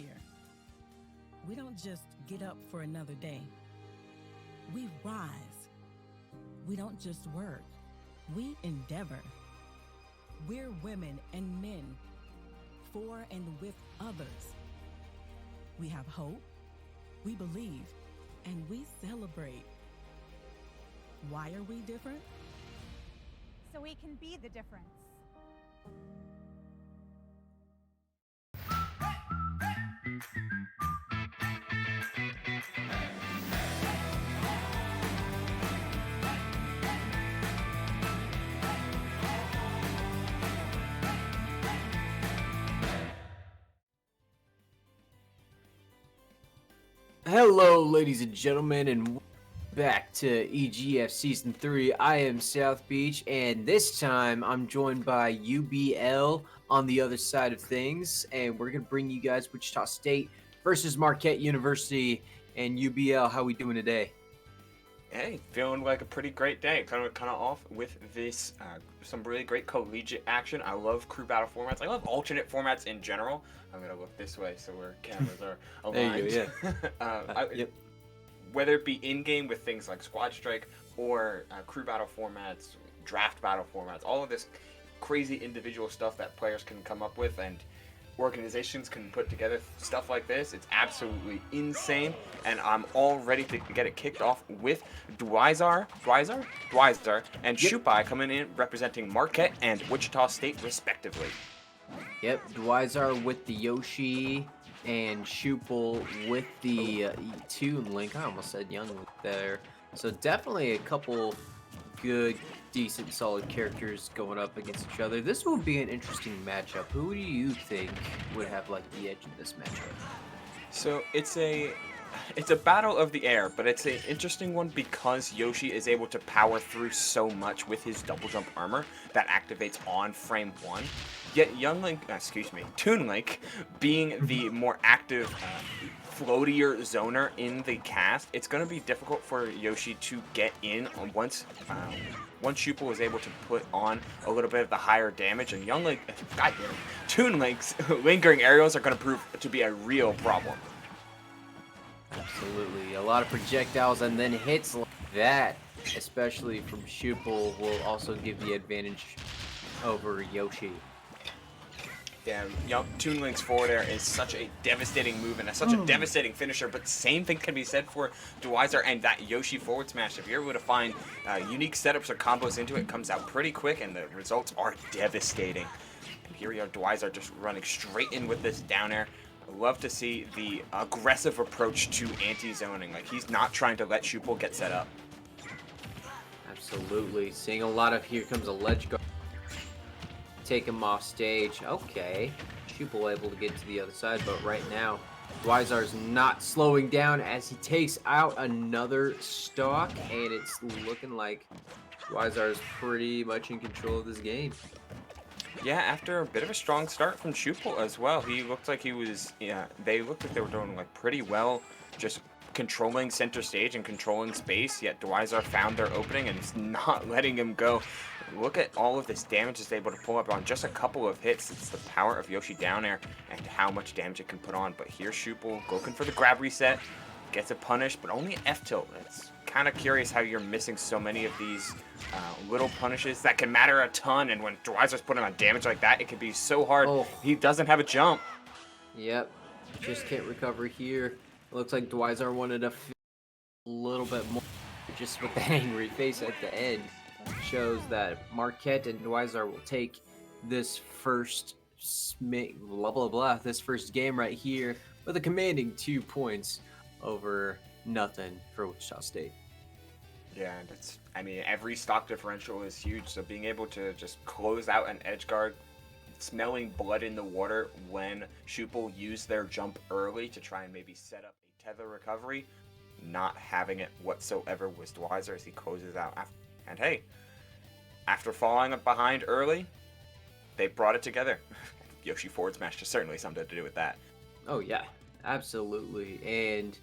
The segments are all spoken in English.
here. We don't just get up for another day. We rise. We don't just work. We endeavor. We're women and men for and with others. We have hope, we believe, and we celebrate. Why are we different? So we can be the difference. Hello, ladies and gentlemen, and back to EGF Season 3. I am South Beach, and this time I'm joined by UBL on the other side of things, and we're going to bring you guys Wichita State versus Marquette University. And UBL, how we doing today? Hey, feeling like a pretty great day. Kind of off with this some really great collegiate action. I love crew battle formats. I love alternate formats in general. I'm gonna look this way so our cameras are aligned. There you go, Yep. Whether it be in game with things like squad strike or crew battle formats, draft battle formats, all of this crazy individual stuff that players can come up with and organizations can put together stuff like this. It's absolutely insane, and I'm all ready to get it kicked off with Dwyzar and Shupai coming in representing Marquette and Wichita State respectively. Yep, Dwyzar with the Yoshi and Shupel with the Toon Link. I almost said Young Link there. So definitely a couple good, decent, solid characters going up against each other. This will be an interesting matchup. Who do you think would have like the edge in this matchup? So it's a battle of the air, but it's an interesting one because Yoshi is able to power through so much with his double jump armor that activates on frame 1. Yet Toon Link, being the more active, floatier zoner in the cast, it's going to be difficult for Yoshi to get in once Shupel was able to put on a little bit of the higher damage, and Toon Link's lingering aerials are going to prove to be a real problem. Absolutely. A lot of projectiles and then hits like that, especially from Shupel, will also give the advantage over Yoshi. Yeah, Toon Link's forward air is such a devastating move and such a devastating finisher, but same thing can be said for Dwyzar and that Yoshi forward smash. If you're able to find unique setups or combos into it, it comes out pretty quick and the results are devastating. And here we are, Dwyzar just running straight in with this down air. I love to see the aggressive approach to anti-zoning. Like, he's not trying to let Shupel get set up. Absolutely. Seeing a lot of here comes a ledge guard. Take him off stage. Okay. Shupel able to get to the other side, but right now, Dwyzar's not slowing down as he takes out another stock, and it's looking like Dwyzar's pretty much in control of this game. Yeah, after a bit of a strong start from Shupel as well, he looked like he was, they looked like they were doing like pretty well, just controlling center stage and controlling space, yet Dwyzar found their opening and is not letting him go. Look at all of this damage it's able to pull up on just a couple of hits. It's the power of Yoshi down air and how much damage it can put on. But here's Shupel looking for the grab reset, gets it punished, but only an F tilt. It's kind of curious how you're missing so many of these little punishes that can matter a ton, and when Dwyzar's putting on damage like that, it can be so hard. He doesn't have a jump. Yep, just can't recover here. It looks like Dwyzar wanted to a little bit more, just with that angry face at the end. Shows that Marquette and Dwyzar will take this first this first game right here with a commanding 2 points over nothing for Wichita State. Yeah, every stock differential is huge, so being able to just close out an edge guard, smelling blood in the water when Shupel used their jump early to try and maybe set up a tether recovery, not having it whatsoever was Dwyzar as he closes out. And hey, after falling behind early, they brought it together. Yoshi forward smash is certainly something to do with that. Oh yeah, absolutely. And,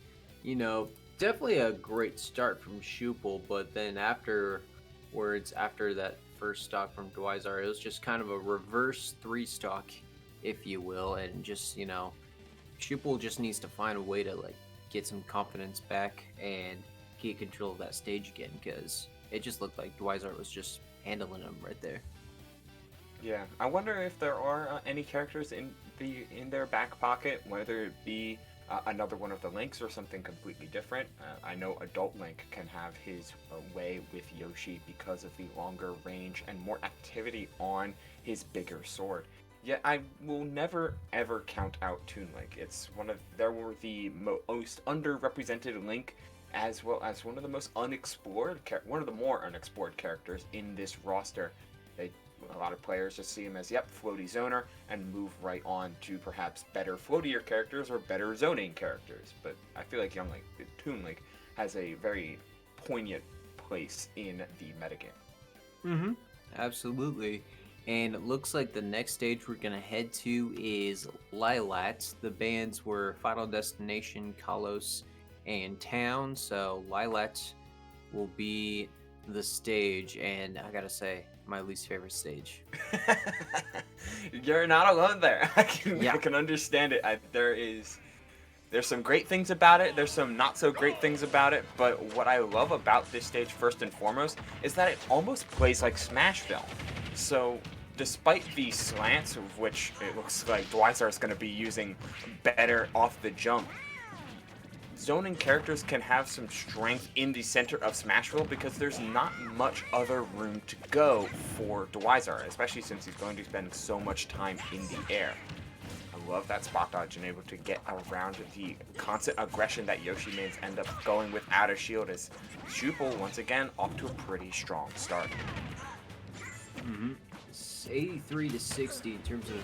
definitely a great start from Shupel, but then afterwards, after that first stock from Dwyzar, it was just kind of a reverse 3 stock, if you will, and just, Shupel just needs to find a way to like get some confidence back and get control of that stage again, because it just looked like Dwyzar was just handling him right there. Yeah, I wonder if there are any characters in their back pocket, whether it be another one of the Links or something completely different. I know Adult Link can have his way with Yoshi because of the longer range and more activity on his bigger sword. Yet I will never ever count out Toon Link. It's there were the most underrepresented Link, as well as one of the most unexplored, one of the more unexplored characters in this roster. A lot of players just see him as, yep, floaty zoner, and move right on to perhaps better floatier characters or better zoning characters. But I feel like Young Link, Toon Link, has a very poignant place in the metagame. Absolutely. And it looks like the next stage we're going to head to is Lilat. The bands were Final Destination, Kalos, and Town. So Lilat will be the stage, and I gotta say, my least favorite stage. You're not alone there. I can understand it. There's some great things about it. There's some not so great things about it. But what I love about this stage first and foremost is that it almost plays like Smashville. So despite the slants, of which it looks like Dwyzar is going to be using better off the jump, zoning characters can have some strength in the center of Smashville because there's not much other room to go for Dwyzar, especially since he's going to be spending so much time in the air. I love that spot dodge and able to get around the constant aggression that Yoshi mains end up going without a shield, as Shupel once again off to a pretty strong start. It's 83 to 60 in terms of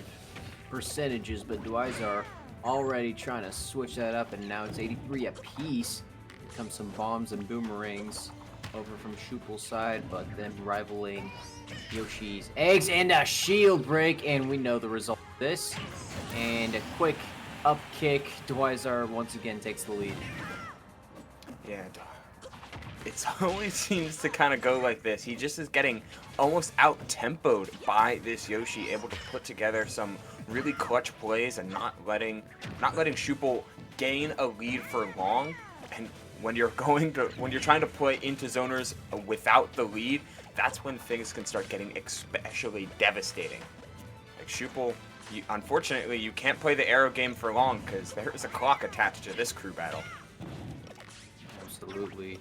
percentages, but Dwyzar already trying to switch that up, and now it's 83 apiece. Here comes some bombs and boomerangs over from Shupel's side, but then rivaling Yoshi's eggs, and a shield break, and we know the result of this. And a quick up kick. Dwyzar once again takes the lead. Yeah, it always seems to kind of go like this. He just is getting almost out-tempoed by this Yoshi, able to put together some really clutch plays and not letting Shupel gain a lead for long. And when you're trying to play into zoners without the lead, that's when things can start getting especially devastating. Like Shupel, unfortunately, you can't play the arrow game for long because there is a clock attached to this crew battle. Absolutely.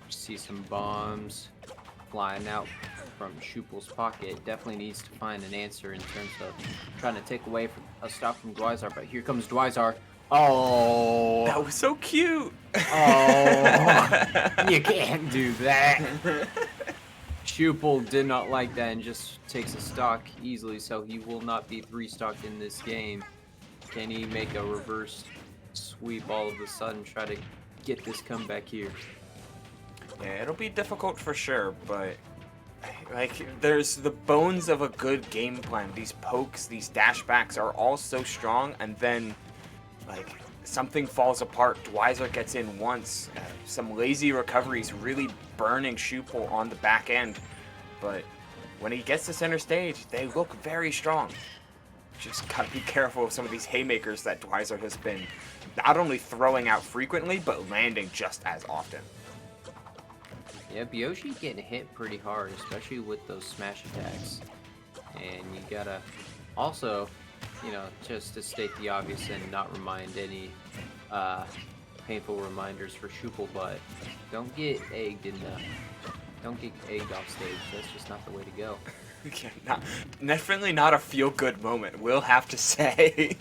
See some bombs flying out from Shupel's pocket. Definitely needs to find an answer in terms of trying to take away from a stop from Dwyzar, but here comes Dwyzar. Oh, that was so cute. Oh, you can't do that. Shupel did not like that and just takes a stock easily, so he will not be restocked in this game. Can he make a reverse sweep all of a sudden, try to get this comeback here? Yeah, it'll be difficult for sure, but like there's the bones of a good game plan. These pokes, these dashbacks are all so strong, and then like something falls apart. Dwyzar gets in once, some lazy recoveries really burning Shupel on the back end, but when he gets to center stage, they look very strong. Just gotta be careful of some of these haymakers that Dwyzar has been not only throwing out frequently, but landing just as often. Yeah, Yoshi getting hit pretty hard, especially with those smash attacks. And you gotta also, you know, just to state the obvious and not remind any painful reminders for Shupel, but don't get egged off stage. That's just not the way to go. Yeah, definitely not a feel-good moment, we'll have to say.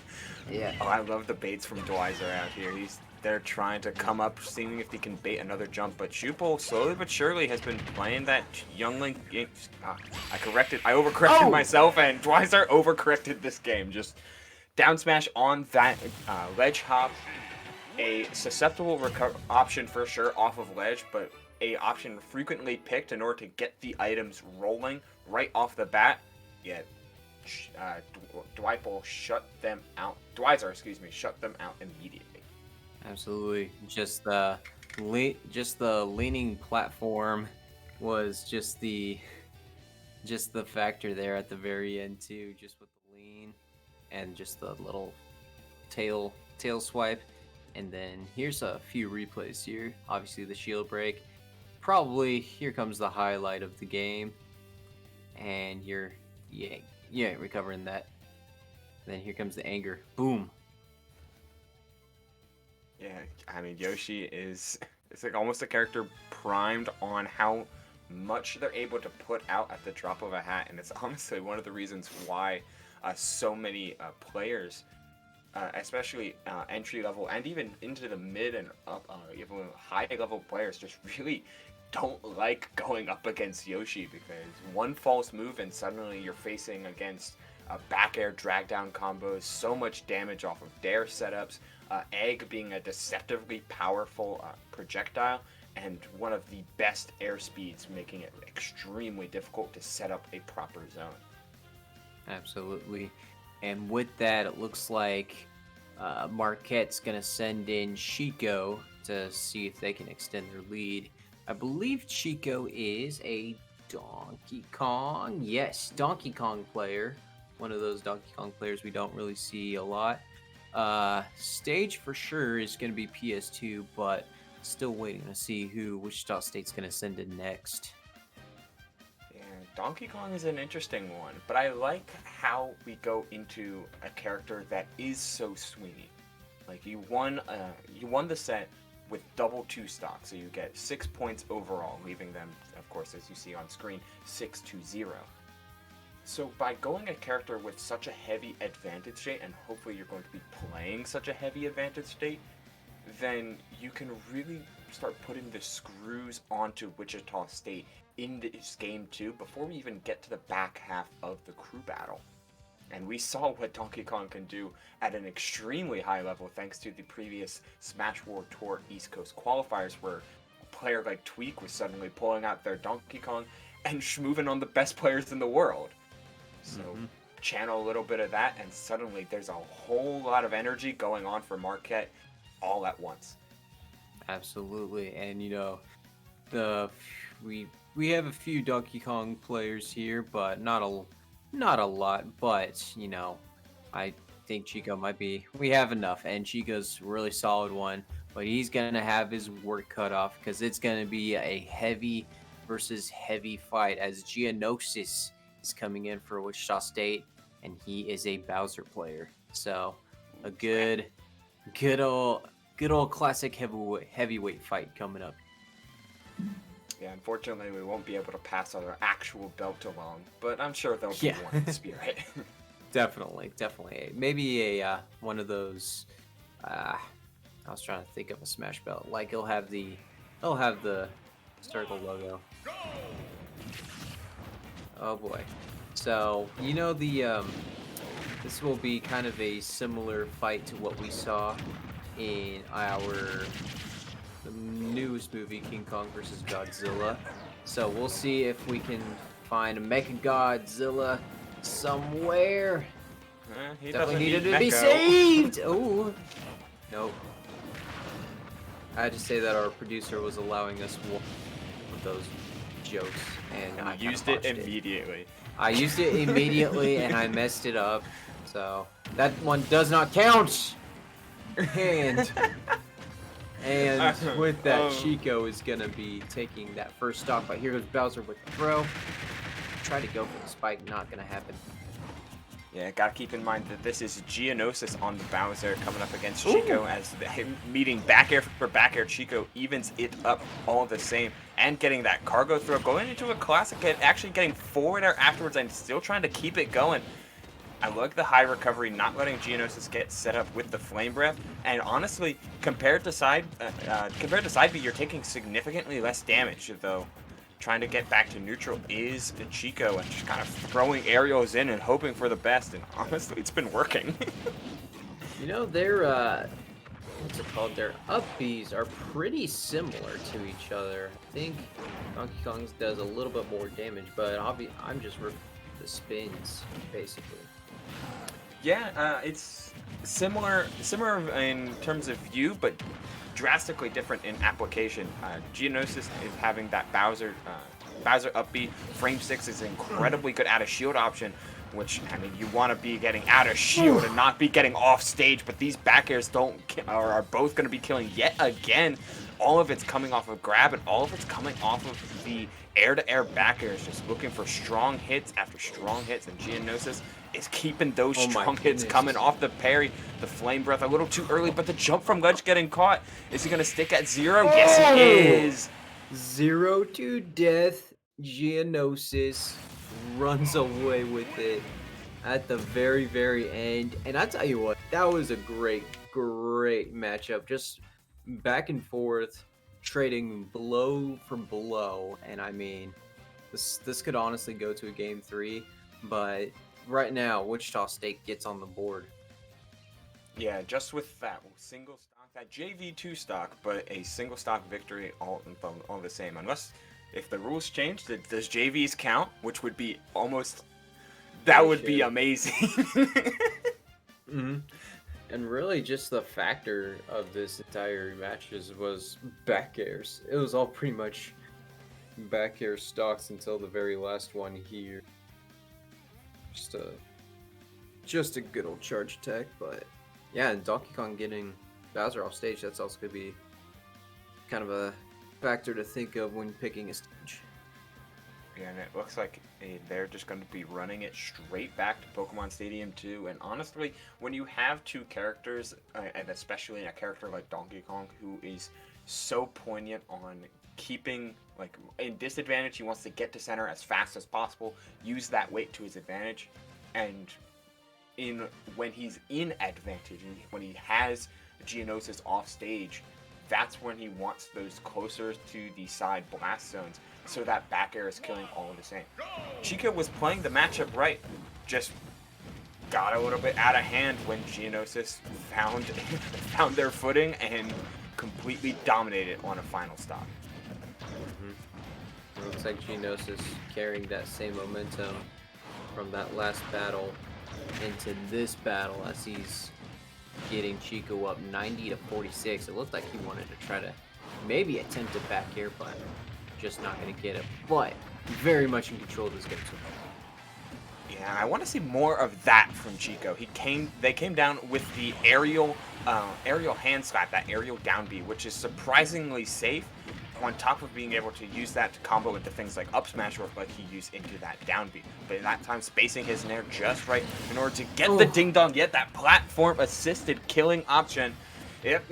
Yeah. Oh, I love the baits from Dwyzar out here. They're trying to come up, seeing if he can bait another jump, but Shupel slowly but surely has been playing that Young Link game. I overcorrected myself, and Dwyzar overcorrected this game. Just down smash on that ledge hop, a susceptible option for sure off of ledge, but a option frequently picked in order to get the items rolling right off the bat. Yet Dwyzar shut them out immediately. Absolutely. Just the leaning platform was just the factor there at the very end too, just with the lean and just the little tail swipe. And then here's a few replays here. Obviously the shield break. Probably here comes the highlight of the game. And you ain't recovering that. Then here comes the anger. Boom. Yeah, I mean, Yoshi it's like almost a character primed on how much they're able to put out at the drop of a hat, and it's honestly one of the reasons why so many players, especially entry level and even into the mid and up, even high level players, just really don't like going up against Yoshi, because one false move and suddenly you're facing against back air drag down combos, so much damage off of dare setups, egg being a deceptively powerful projectile, and one of the best air speeds, making it extremely difficult to set up a proper zone. Absolutely. And with that, it looks like Marquette's going to send in Chico to see if they can extend their lead. I believe Chico is a Donkey Kong. Yes, Donkey Kong player. One of those Donkey Kong players we don't really see a lot. Stage for sure is going to be PS2, but still waiting to see who Wichita State's going to send in next. Yeah, Donkey Kong is an interesting one, but I like how we go into a character that is so swingy. Like you won the set with double 2 stock, so you get 6 points overall, leaving them, of course, as you see on screen, 6-0. So by going a character with such a heavy advantage state, and hopefully you're going to be playing such a heavy advantage state, then you can really start putting the screws onto Wichita State in this game too, before we even get to the back half of the crew battle. And we saw what Donkey Kong can do at an extremely high level thanks to the previous Smash World Tour East Coast qualifiers, where a player like Tweak was suddenly pulling out their Donkey Kong and schmooving on the best players in the world. So channel a little bit of that, and suddenly there's a whole lot of energy going on for Marquette all at once. Absolutely. And you know, we have a few Donkey Kong players here, but not a lot. But you know, I think Chico might be. We have enough, and Chico's a really solid one. But he's gonna have his work cut off, because it's gonna be a heavy versus heavy fight, as Geonosis is coming in for Wichita State, and he is a Bowser player. So a good old classic heavyweight fight coming up. Yeah, unfortunately we won't be able to pass our actual belt along, but I'm sure there'll be one in spirit. Definitely. Maybe a one of those. I was trying to think of a Smash belt. Like it'll have the circle logo. Oh boy. So you know this will be kind of a similar fight to what we saw in the newest movie, King Kong vs. Godzilla. So we'll see if we can find a Mecha Godzilla somewhere. He Definitely needed need to be Mecho. saved. Oh, nope. I had to say that our producer was allowing us one of those jokes, and I used it immediately. I used it immediately, and I messed it up. So that one does not count. And with that, Chico is gonna be taking that first stock. But here goes Bowser with the throw. Try to go for the spike, not gonna happen. Yeah, gotta keep in mind that this is Geonosis on the Bowser coming up against Chico. As him meeting back air for back air. Chico evens it up all the same, and getting that cargo throw, going into a classic hit, actually getting forward air afterwards and still trying to keep it going. I like the high recovery, not letting Geonosis get set up with the flame breath. And honestly, compared to side B, you're taking significantly less damage, though. Trying to get back to neutral is Chico, and just kind of throwing aerials in and hoping for the best. And honestly, it's been working. You know, their what's it called? Their up Bs are pretty similar to each other. I think Donkey Kong's does a little bit more damage, but I'm just ripping the spins basically. Yeah, it's similar in terms of view, but drastically different in application. Geonosis is having that Bowser up B. Frame 6 is incredibly good at a shield option, which, I mean, you want to be getting out of shield and not be getting off stage, but these back airs are both going to be killing yet again. All of it's coming off of grab, and all of it's coming off of the air-to-air back airs, just looking for strong hits after strong hits, and Geonosis is keeping those strong hits coming off the parry. The flame breath a little too early, but the jump from Ledge getting caught. Is he going to stick at 0? Yes, he is. 0 to death. Geonosis runs away with it at the very, very end. And I tell you what, that was a great matchup. Just back and forth, trading blow for blow. And I mean, this could honestly go to a game 3, but right now, Wichita State gets on the board. Yeah, just with that single stock, that JV2 stock, but a single stock victory all the same. Unless, if the rules change, does JVs count? Which would be almost, that would be amazing. Mm-hmm. And really, just the factor of this entire matches was back airs. It was all pretty much back air stocks until the very last one here. Just a good old charge attack, but yeah, and Donkey Kong getting Bowser off stage, that's also going to be kind of a factor to think of when picking a stage. Yeah, and it looks like they're just going to be running it straight back to Pokemon Stadium 2. And honestly, when you have two characters, and especially a character like Donkey Kong, who is so poignant on keeping, like, in disadvantage, he wants to get to center as fast as possible, use that weight to his advantage, and when he's in advantage, when he has Geonosis off stage, that's when he wants those closer to the side blast zones, so that back air is killing all of the same. Chica was playing the matchup right, just got a little bit out of hand when Geonosis found their footing and completely dominated on a final stop. It looks like Geonosis carrying that same momentum from that last battle into this battle as he's getting Chico up 90 to 46. It looked like he wanted to try to maybe attempt it back here, but just not going to get it. But very much in control of this game so far. Yeah, I want to see more of that from Chico. They came down with the aerial hand slap, that aerial down B, which is surprisingly safe, on top of being able to use that to combo into things like up smash, or like he used into that down B. But in that time, spacing his nair just right in order to get the ding dong, get that platform assisted killing option. Yep.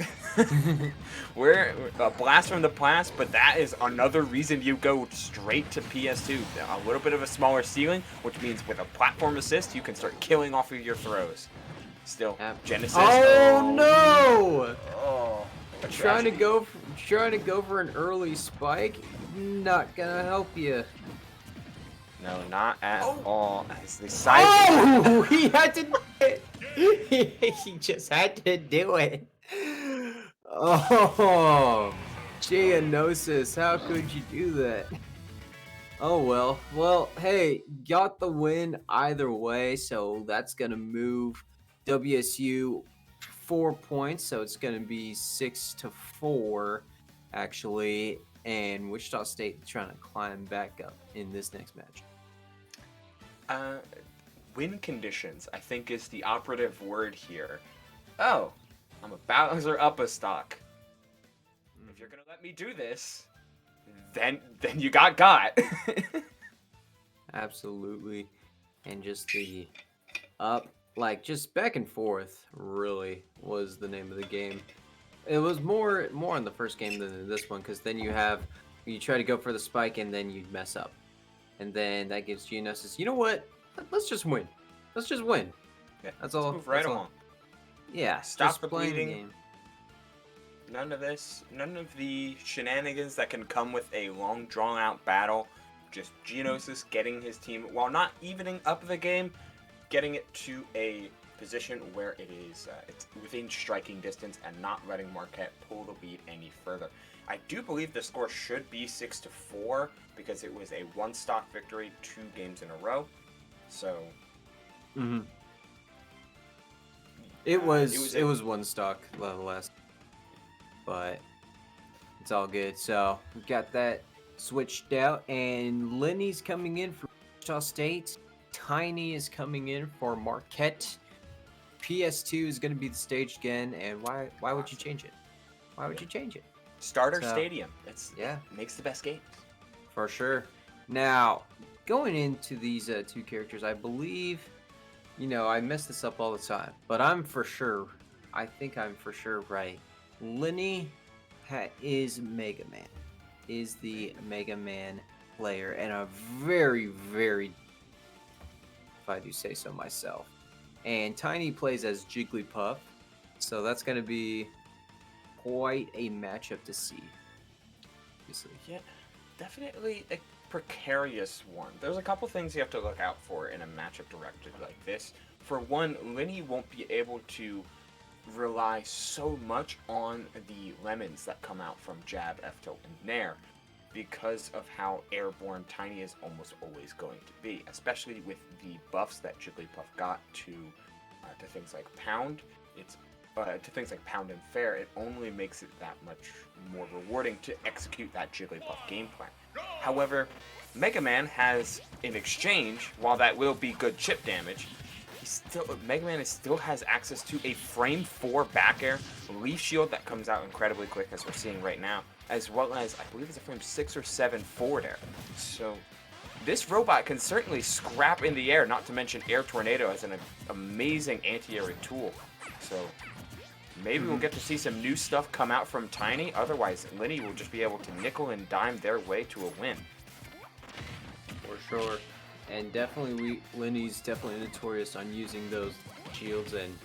We're a blast from the past, but that is another reason you go straight to PS2. A little bit of a smaller ceiling, which means with a platform assist, you can start killing off of your throws. Still, Genesis. Oh no! Oh. Trying to go for an early spike, not gonna help you. No, not at all. As the He had to do it. He just had to do it. Oh, Geonosis, how could you do that? Oh well. Well, hey, got the win either way, so that's gonna move WSU 4 points, so it's going to be 6-4 actually, and Wichita State trying to climb back up in this next match. Win conditions, I think, is the operative word here. Oh, I'm a Bowser up a stock. If you're gonna let me do this, then you got. Absolutely, and just the up. Like, just back and forth really was the name of the game. It was more in the first game than in this one, because then you try to go for the spike and then you mess up. And then that gives Geonosis, you know what? Let's just win. Let's just win. Yeah, that's all. Move right along. Yeah, Stop the playing bleeding. the game. None of this, none of the shenanigans that can come with a long, drawn-out battle. Just Geonosis getting his team, while not evening up the game, getting it to a position where it's within striking distance and not letting Marquette pull the lead any further. I do believe the score should be 6-4 because it was a one-stock victory 2 games in a row. So it was one stock last, but it's all good. So we got that switched out, and Lenny's coming in from Wichita State. Tiny is coming in for Marquette. PS2 is going to be the stage again, and why would you change it? Why would you change it? Starter So, stadium. It's yeah. It makes the best games. For sure. Now, going into these two characters, I believe, I mess this up all the time, but I think I'm for sure right. Lenny is Mega Man, is the Mega Man player, and a very, very, if I do say so myself. And Tiny plays as Jigglypuff, so that's going to be quite a matchup to see. Obviously. Yeah, definitely a precarious one. There's a couple things you have to look out for in a matchup directed like this. For one, Lenny won't be able to rely so much on the lemons that come out from Jab, F-Tilt, and Nair because of how airborne Tiny is almost always going to be, especially with the buffs that Jigglypuff got to things like Pound. To things like Pound and Fair, it only makes it that much more rewarding to execute that Jigglypuff game plan. However, Mega Man has, in exchange, while that will be good chip damage, Mega Man still has access to a frame 4 back air, Leaf Shield that comes out incredibly quick as we're seeing right now, as well as, I believe it's a frame 6 or 7 forward air. So this robot can certainly scrap in the air, not to mention Air Tornado as an amazing anti-air tool. So maybe we'll get to see some new stuff come out from Tiny. Otherwise, Lenny will just be able to nickel and dime their way to a win. For sure. And definitely, Lenny's definitely notorious on using those shields, and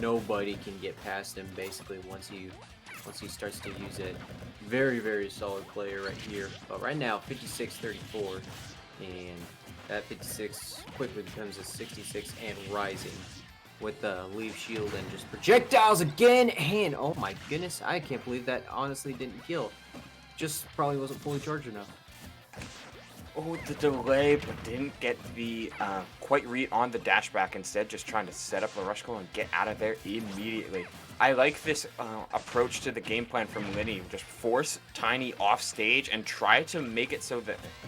nobody can get past him basically once he starts to use it. Very, very solid player right here. But right now, 56-34, and that 56 quickly becomes a 66 and rising with the Leaf Shield and just projectiles again. And oh my goodness, I can't believe that honestly didn't kill. Just probably wasn't fully charged enough. Oh, the delay, but didn't get the quite read on the dash back. Instead, just trying to set up the rush goal and get out of there immediately. I like this approach to the game plan from Lenny. Just force Tiny off stage and try to make it so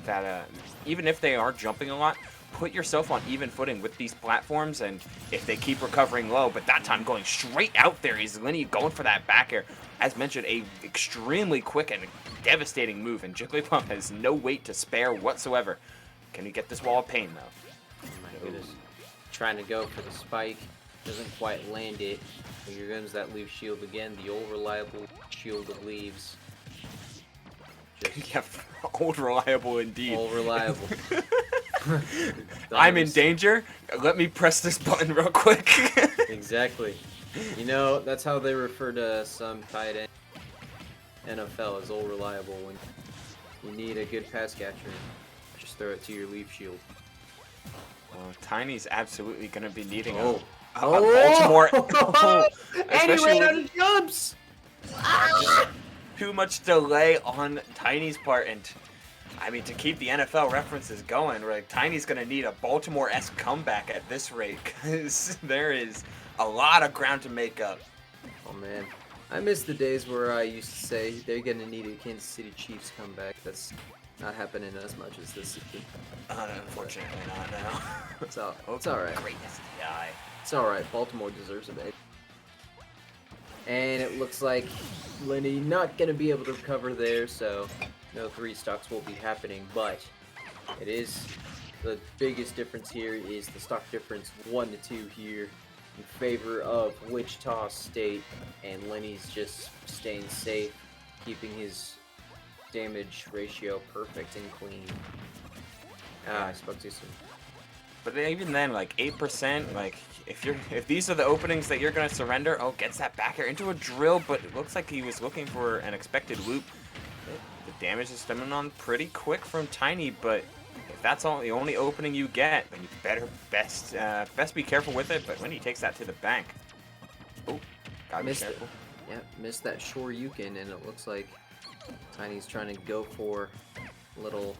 that even if they are jumping a lot, put yourself on even footing with these platforms, and if they keep recovering low, but that time going straight out there is Lenny going for that back air. As mentioned, a extremely quick and devastating move, and Jigglypuff has no weight to spare whatsoever. Can he get this wall of pain, though? Oh my goodness. Trying to go for the spike. Doesn't quite land it. But here comes that Leaf Shield again. The old reliable shield of leaves. Just Yeah, old reliable indeed. old reliable. I'm in danger. Let me press this button real quick. Exactly. That's how they refer to some tight end NFL as old reliable. When you need a good pass catcher, just throw it to your Leaf Shield. Well, Tiny's absolutely going to be needing Oh. a Baltimore. And he ran out of jumps! Too much delay on Tiny's part, and I mean, to keep the NFL references going, Tiny's going to need a Baltimore-esque comeback at this rate, because there is a lot of ground to make up. Oh man, I miss the days where I used to say they're going to need a Kansas City Chiefs comeback. That's not happening as much as this season. Unfortunately not now. It's alright. Greatness to the eye. It's alright, Baltimore deserves it. And it looks like Lenny not going to be able to recover there, so no 3 stocks will be happening, but it is the biggest difference here is the stock difference 1-2 here in favor of Wichita State, and Lenny's just staying safe, keeping his damage ratio perfect and clean. I spoke too soon. But even then, 8%, if these are the openings that you're going to surrender, gets that back air into a drill, but it looks like he was looking for an expected loop. The damage is stemming on pretty quick from Tiny, but if that's the only opening you get, then you best be careful with it. But when he takes that to the bank, gotta be careful. Yeah, missed that Shoryuken, and it looks like Tiny's trying to go for a little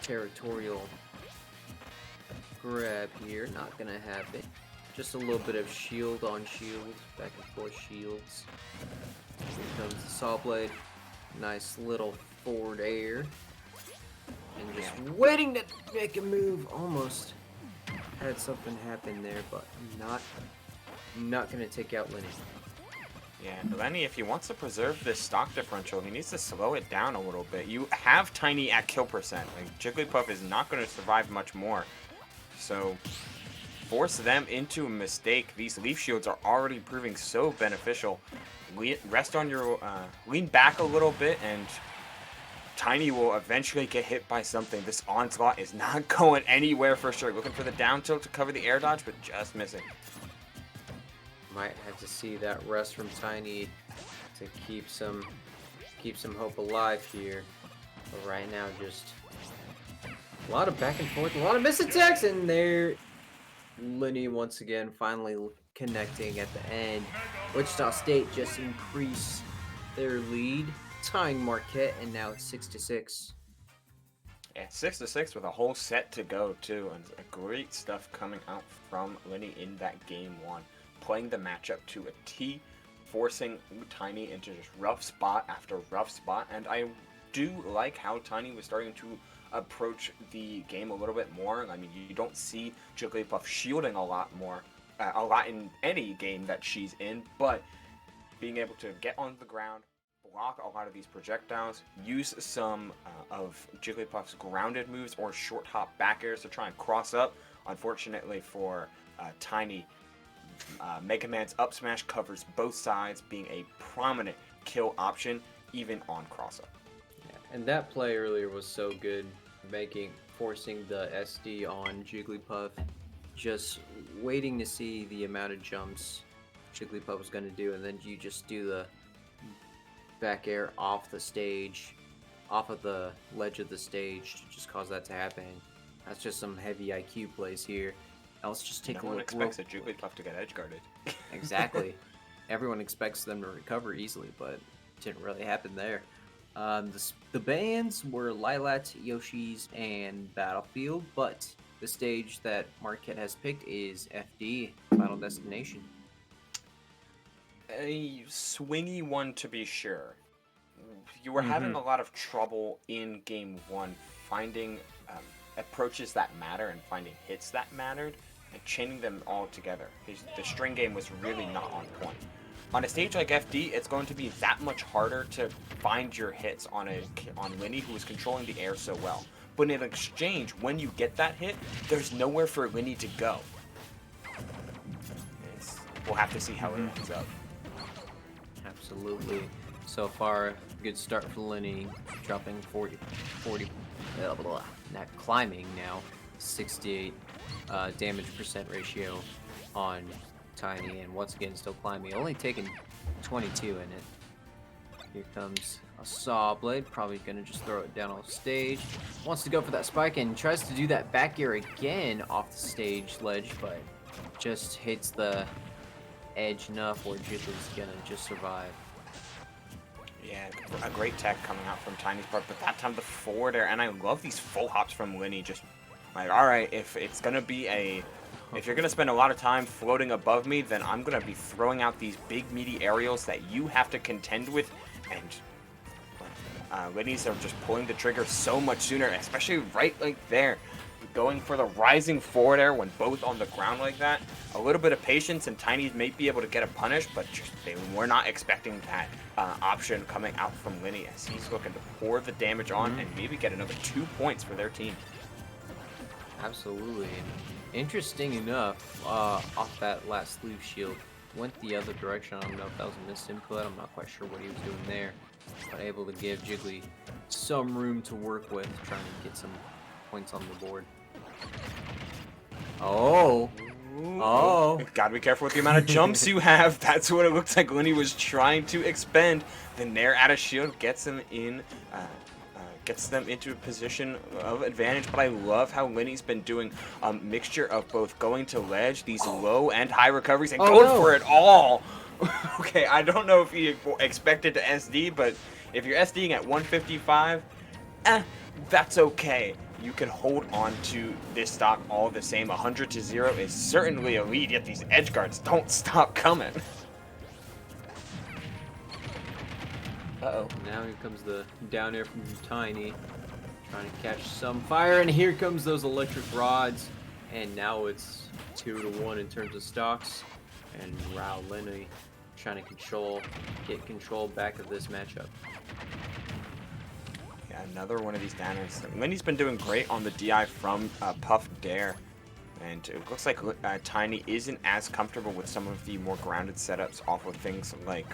territorial grab here. Not gonna happen. Just a little bit of shield on shield, back and forth shields. Here comes the saw blade. Nice little forward air. And just waiting to make a move. Almost had something happen there, but not going to take out Lenny. Yeah, Lenny, if he wants to preserve this stock differential, he needs to slow it down a little bit. You have Tiny at kill percent. Like, Jigglypuff is not going to survive much more. So, force them into a mistake. These leaf shields are already proving so beneficial. Rest on your, lean back a little bit, and Tiny will eventually get hit by something. This onslaught is not going anywhere for sure. Looking for the down tilt to cover the air dodge, but just missing. Might have to see that rest from Tiny to keep some hope alive here. But right now, just a lot of back and forth, a lot of missed attacks, and there, Lenny once again finally connecting at the end. Wichita State just increased their lead, tying Marquette, and now it's 6-6. Yeah, 6-6 with a whole set to go too, and great stuff coming out from Lenny in that game one. Playing the matchup to a T, forcing Tiny into just rough spot after rough spot, and I do like how Tiny was starting to approach the game a little bit more. I mean, you don't see Jigglypuff shielding a lot in any game that she's in, but being able to get on the ground, block a lot of these projectiles, use some of Jigglypuff's grounded moves or short hop back airs to try and cross up. Unfortunately for Tiny, Mega Man's up smash covers both sides, being a prominent kill option even on cross up. Yeah, and that play earlier was so good, forcing the SD on Jigglypuff, just waiting to see the amount of jumps Jigglypuff was going to do, and then you just do the back air off the stage, off of the ledge of the stage to just cause that to happen. That's just some heavy IQ plays here. Now let's just take a look. No one expects a Jigglypuff to get edge guarded. Exactly. Everyone expects them to recover easily, but it didn't really happen there. The bands were Lilat, Yoshi's, and Battlefield, but the stage that Marquette has picked is FD, Final Destination. A swingy one to be sure. You were having a lot of trouble in game one finding approaches that matter and finding hits that mattered and chaining them all together. The string game was really not on point. On a stage like FD, it's going to be that much harder to find your hits on Lenny, who is controlling the air so well. But in exchange, when you get that hit, there's nowhere for Lenny to go. We'll have to see how it ends up. Absolutely. So far, good start for Lenny, dropping 40, blah, blah, blah. Not climbing now, 68 damage percent ratio on Tiny, and once again still climbing, only taking 22 in it. Here comes a saw blade, probably gonna just throw it down off stage. Wants to go for that spike and tries to do that back air again off the stage ledge, but just hits the edge enough where Jiggly's gonna just survive. Yeah, a great tech coming out from Tiny's part, but that time the forward air, and I love these full hops from Lenny. Just like, all right, if you're gonna spend a lot of time floating above me, then I'm gonna be throwing out these big meaty aerials that you have to contend with, and Lenny's are just pulling the trigger so much sooner, especially right like there. Going for the rising forward air when both on the ground like that. A little bit of patience and Tiny may be able to get a punish, but they were not expecting that option coming out from Lenny as he's looking to pour the damage on and maybe get another 2 points for their team. Absolutely. Interesting enough, off that last leaf shield, went the other direction. I don't know if that was a missed input. I'm not quite sure what he was doing there, but able to give Jiggly some room to work with, trying to get some points on the board. Oh. Gotta be careful with the amount of jumps you have. That's what it looks like Lenny was trying to expend. The Nair out of shield gets him in, gets them into a position of advantage. But I love how Lenny's been doing a mixture of both going to ledge, these low and high recoveries, and going for it all. Okay, I don't know if he expected to SD, but if you're SDing at 155, that's okay. You can hold on to this stock all the same. 100-0 is certainly a lead, yet these edge guards don't stop coming. Uh-oh. Now here comes the down air from Tiny. Trying to catch some fire, and here comes those electric rods. And now it's 2-1 in terms of stocks. And Rao Lenny trying to get control back of this matchup. Yeah, another one of these downers. Lenny's been doing great on the DI from Puff Dare. And it looks like Tiny isn't as comfortable with some of the more grounded setups off of things like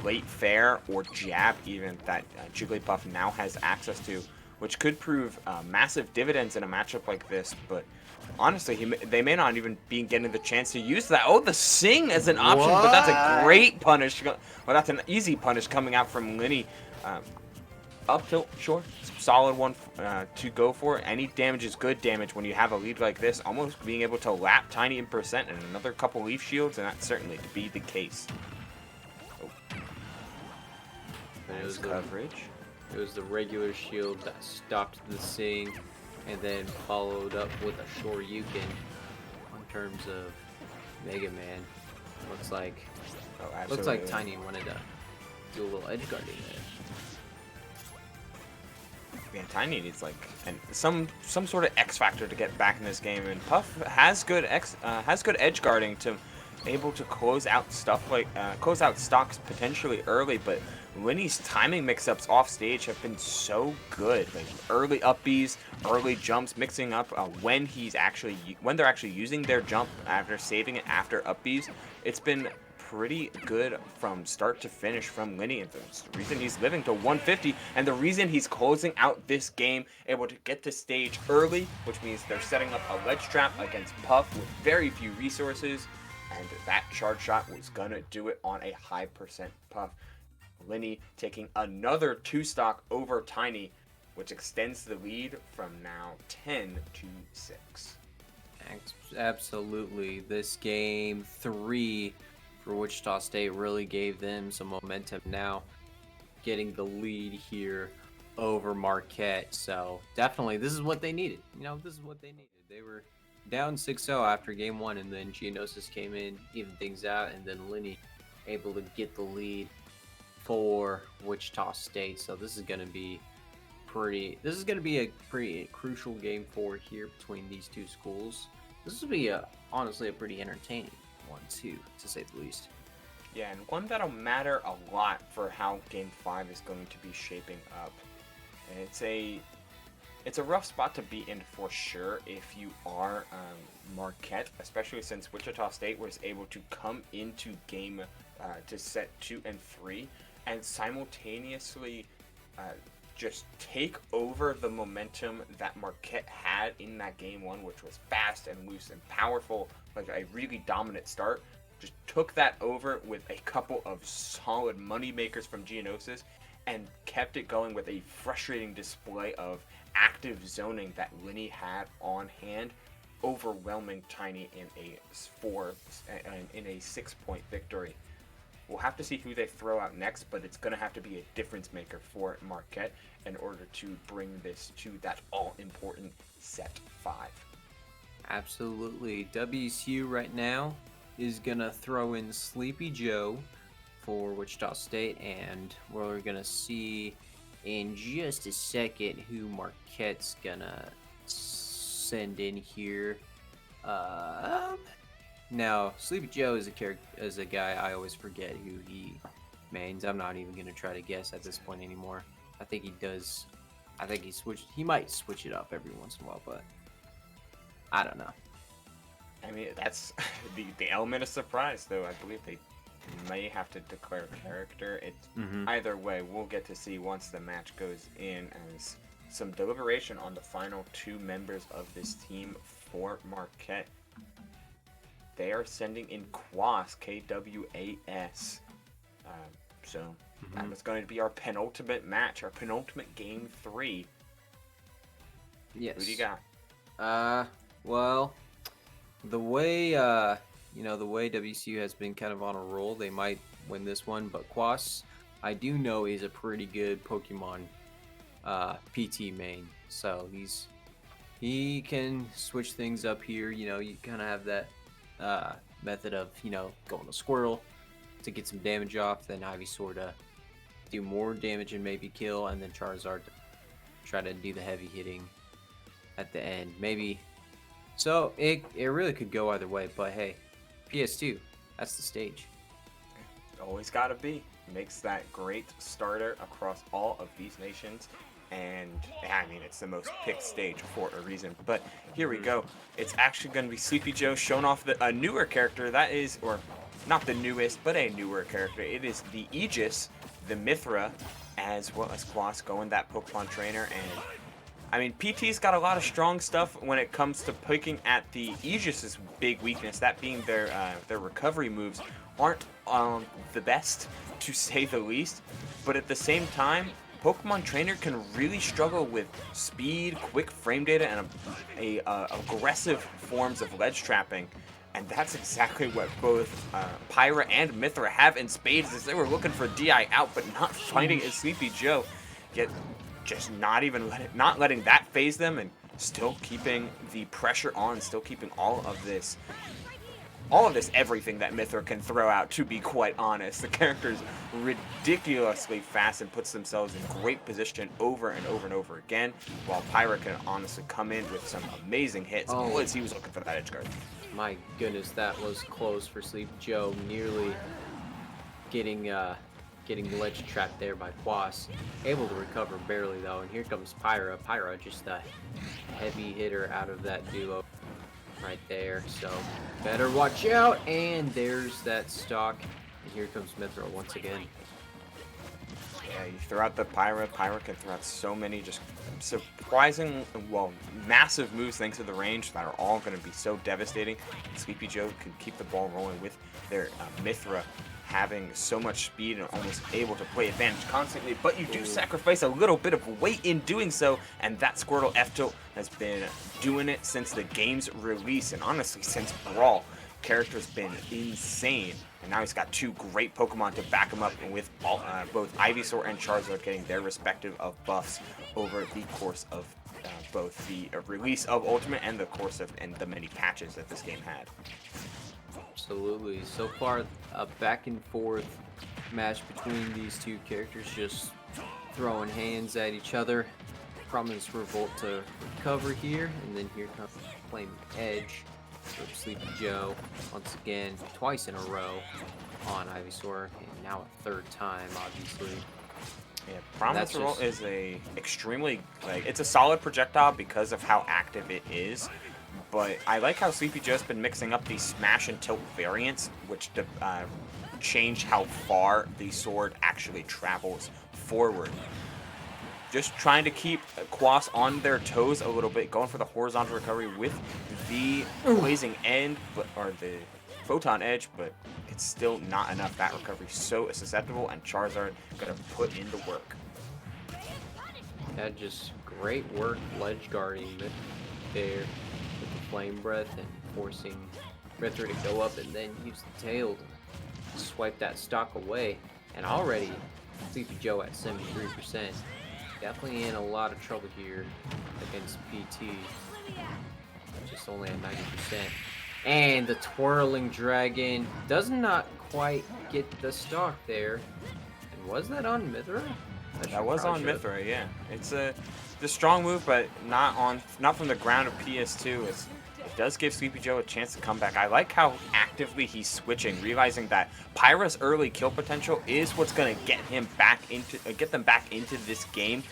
late fair or jab even that Jigglypuff now has access to, which could prove massive dividends in a matchup like this. But honestly, they may not even be getting the chance to use that. Oh, the Sing as an option, but that's a great punish. Well, that's an easy punish coming out from Lenny. Up tilt, sure, solid one to go for. Any damage is good damage when you have a lead like this. Almost being able to lap Tiny in percent and another couple leaf shields, and that's certainly to be the case. Oh. Nice coverage. It was the regular shield that stopped the Sing, and then followed up with a Shoryuken. In terms of Mega Man, looks like Tiny wanted to do a little edge guarding there. Yeah, Tiny needs like some sort of X factor to get back in this game, and Puff has good edge guarding to able to close out stuff like close out stocks potentially early. But Lenny's timing mix-ups off stage have been so good, like early up Bs, early jumps, mixing up when they're actually using their jump after saving it after up Bs. It's been pretty good from start to finish from Lenny, and that's the reason he's living to 150, and the reason he's closing out this game, able to get to stage early, which means they're setting up a ledge trap against Puff with very few resources, and that charge shot was gonna do it on a high percent Puff. Lenny taking another 2 stock over Tiny, which extends the lead from now 10 to 6. Absolutely, this game 3 for Wichita State really gave them some momentum now, getting the lead here over Marquette. So definitely, this is what they needed. This is what they needed. They were down 6-0 after game 1, and then Geonosis came in, even things out, and then Lenny able to get the lead for Wichita State. So this is going to be a pretty crucial game 4 here between these two schools. This will be honestly a pretty entertaining one too, to say the least. Yeah, and one that'll matter a lot for how Game 5 is going to be shaping up. And it's a rough spot to be in for sure if you are Marquette, especially since Wichita State was able to come into game to set 2 and 3 and simultaneously just take over the momentum that Marquette had in that game 1, which was fast and loose and powerful, like a really dominant start. Just took that over with a couple of solid money makers from Geonosis and kept it going with a frustrating display of active zoning that Lenny had on hand, overwhelming Tiny in a 6-point victory. We'll have to see who they throw out next, but it's going to have to be a difference maker for Marquette in order to bring this to that all-important set 5. Absolutely. WSU right now is going to throw in Sleepy Joe for Wichita State, and we're going to see in just a second who Marquette's going to send in here. Now, Sleepy Joe is a guy I always forget who he mains. I'm not even going to try to guess at this point anymore. I think he does. I think he might switch it up every once in a while, but I don't know. I mean, that's the element of surprise, though. I believe they may have to declare character. It's either way, we'll get to see once the match goes in, as some deliberation on the final 2 members of this team for Marquette. They are sending in Kwas, KWAS. So that was going to be our penultimate match, our penultimate game 3. Yes. Who do you got? Well, the way WCU has been kind of on a roll, they might win this one. But Kwas, I do know, is a pretty good Pokemon PT main. So he can switch things up here. You kind of have that method of going to Squirtle to get some damage off, then Ivysaur to do more damage and maybe kill, and then Charizard try to do the heavy hitting at the end. Maybe. So it really could go either way, but hey, PS2, that's the stage. Always gotta be. Makes that great starter across all of these nations. And I mean, it's the most picked stage for a reason. But here we go. It's actually going to be Sleepy Joe showing off a newer character. That is, or not the newest, but a newer character. It is the Aegis, the Mithra, as well as Quas going that Pokemon trainer. And I mean, PT's got a lot of strong stuff when it comes to picking at the Aegis's big weakness, that being their recovery moves aren't the best, to say the least. But at the same time, Pokemon Trainer can really struggle with speed, quick frame data, and aggressive forms of ledge trapping. And that's exactly what both Pyra and Mithra have in spades, as they were looking for DI out, but not finding a Sleepy Joe. Yet just not letting that phase them, and still keeping the pressure on, still keeping all of this everything that Mithra can throw out, to be quite honest. The character's ridiculously fast and puts themselves in great position over and over and over again, while Pyra can honestly come in with some amazing hits as he was looking for that edge guard. My goodness, that was close for Sleepy Joe, nearly getting ledge trapped there by Quas. Able to recover barely though, and here comes Pyra. Pyra just a heavy hitter out of that duo right there, so better watch out. And there's that stock, and here comes Mithra once again. Yeah, you throw out the Pyra can throw out so many just surprising, well, massive moves thanks to the range that are all going to be so devastating. Sleepy Joe can keep the ball rolling with their Mithra having so much speed and almost able to play advantage constantly, but you do sacrifice a little bit of weight in doing so, and that Squirtle F-Tilt has been doing it since the game's release, and honestly since Brawl. Character's been insane, and now he's got two great Pokemon to back him up, and with both Ivysaur and Charizard getting their respective buffs over the course of both the release of Ultimate and the course of the many patches that this game had. Absolutely. So far, a back and forth match between these two characters, just throwing hands at each other. Promise Revolt to recover here, and then here comes Flame Edge. So Sleepy Joe once again, twice in a row on Ivysaur, and now a third time, obviously. Yeah, Promise Revolt is extremely, it's a solid projectile because of how active it is. But I like how Sleepy Joe's been mixing up these smash and tilt variants, which change how far the sword actually travels forward. Just trying to keep Quas on their toes a little bit, going for the horizontal recovery with the blazing end, or the photon edge, but it's still not enough. That recovery so susceptible, and Charizard gonna put in the work. Yeah, just great work ledge guarding there. Flame Breath and forcing Mithra to go up and then use the tail to swipe that stock away. And already Sleepy Joe at 73%. Definitely in a lot of trouble here against PT. Just only at 90%. And the Twirling Dragon does not quite get the stock there. And was that on Mithra? That was on Mithra, yeah. It's the strong move, but not from the ground of PS2. It does give Sleepy Joe a chance to come back. I like how actively he's switching, realizing that Pyra's early kill potential is what's going to get them back into this game.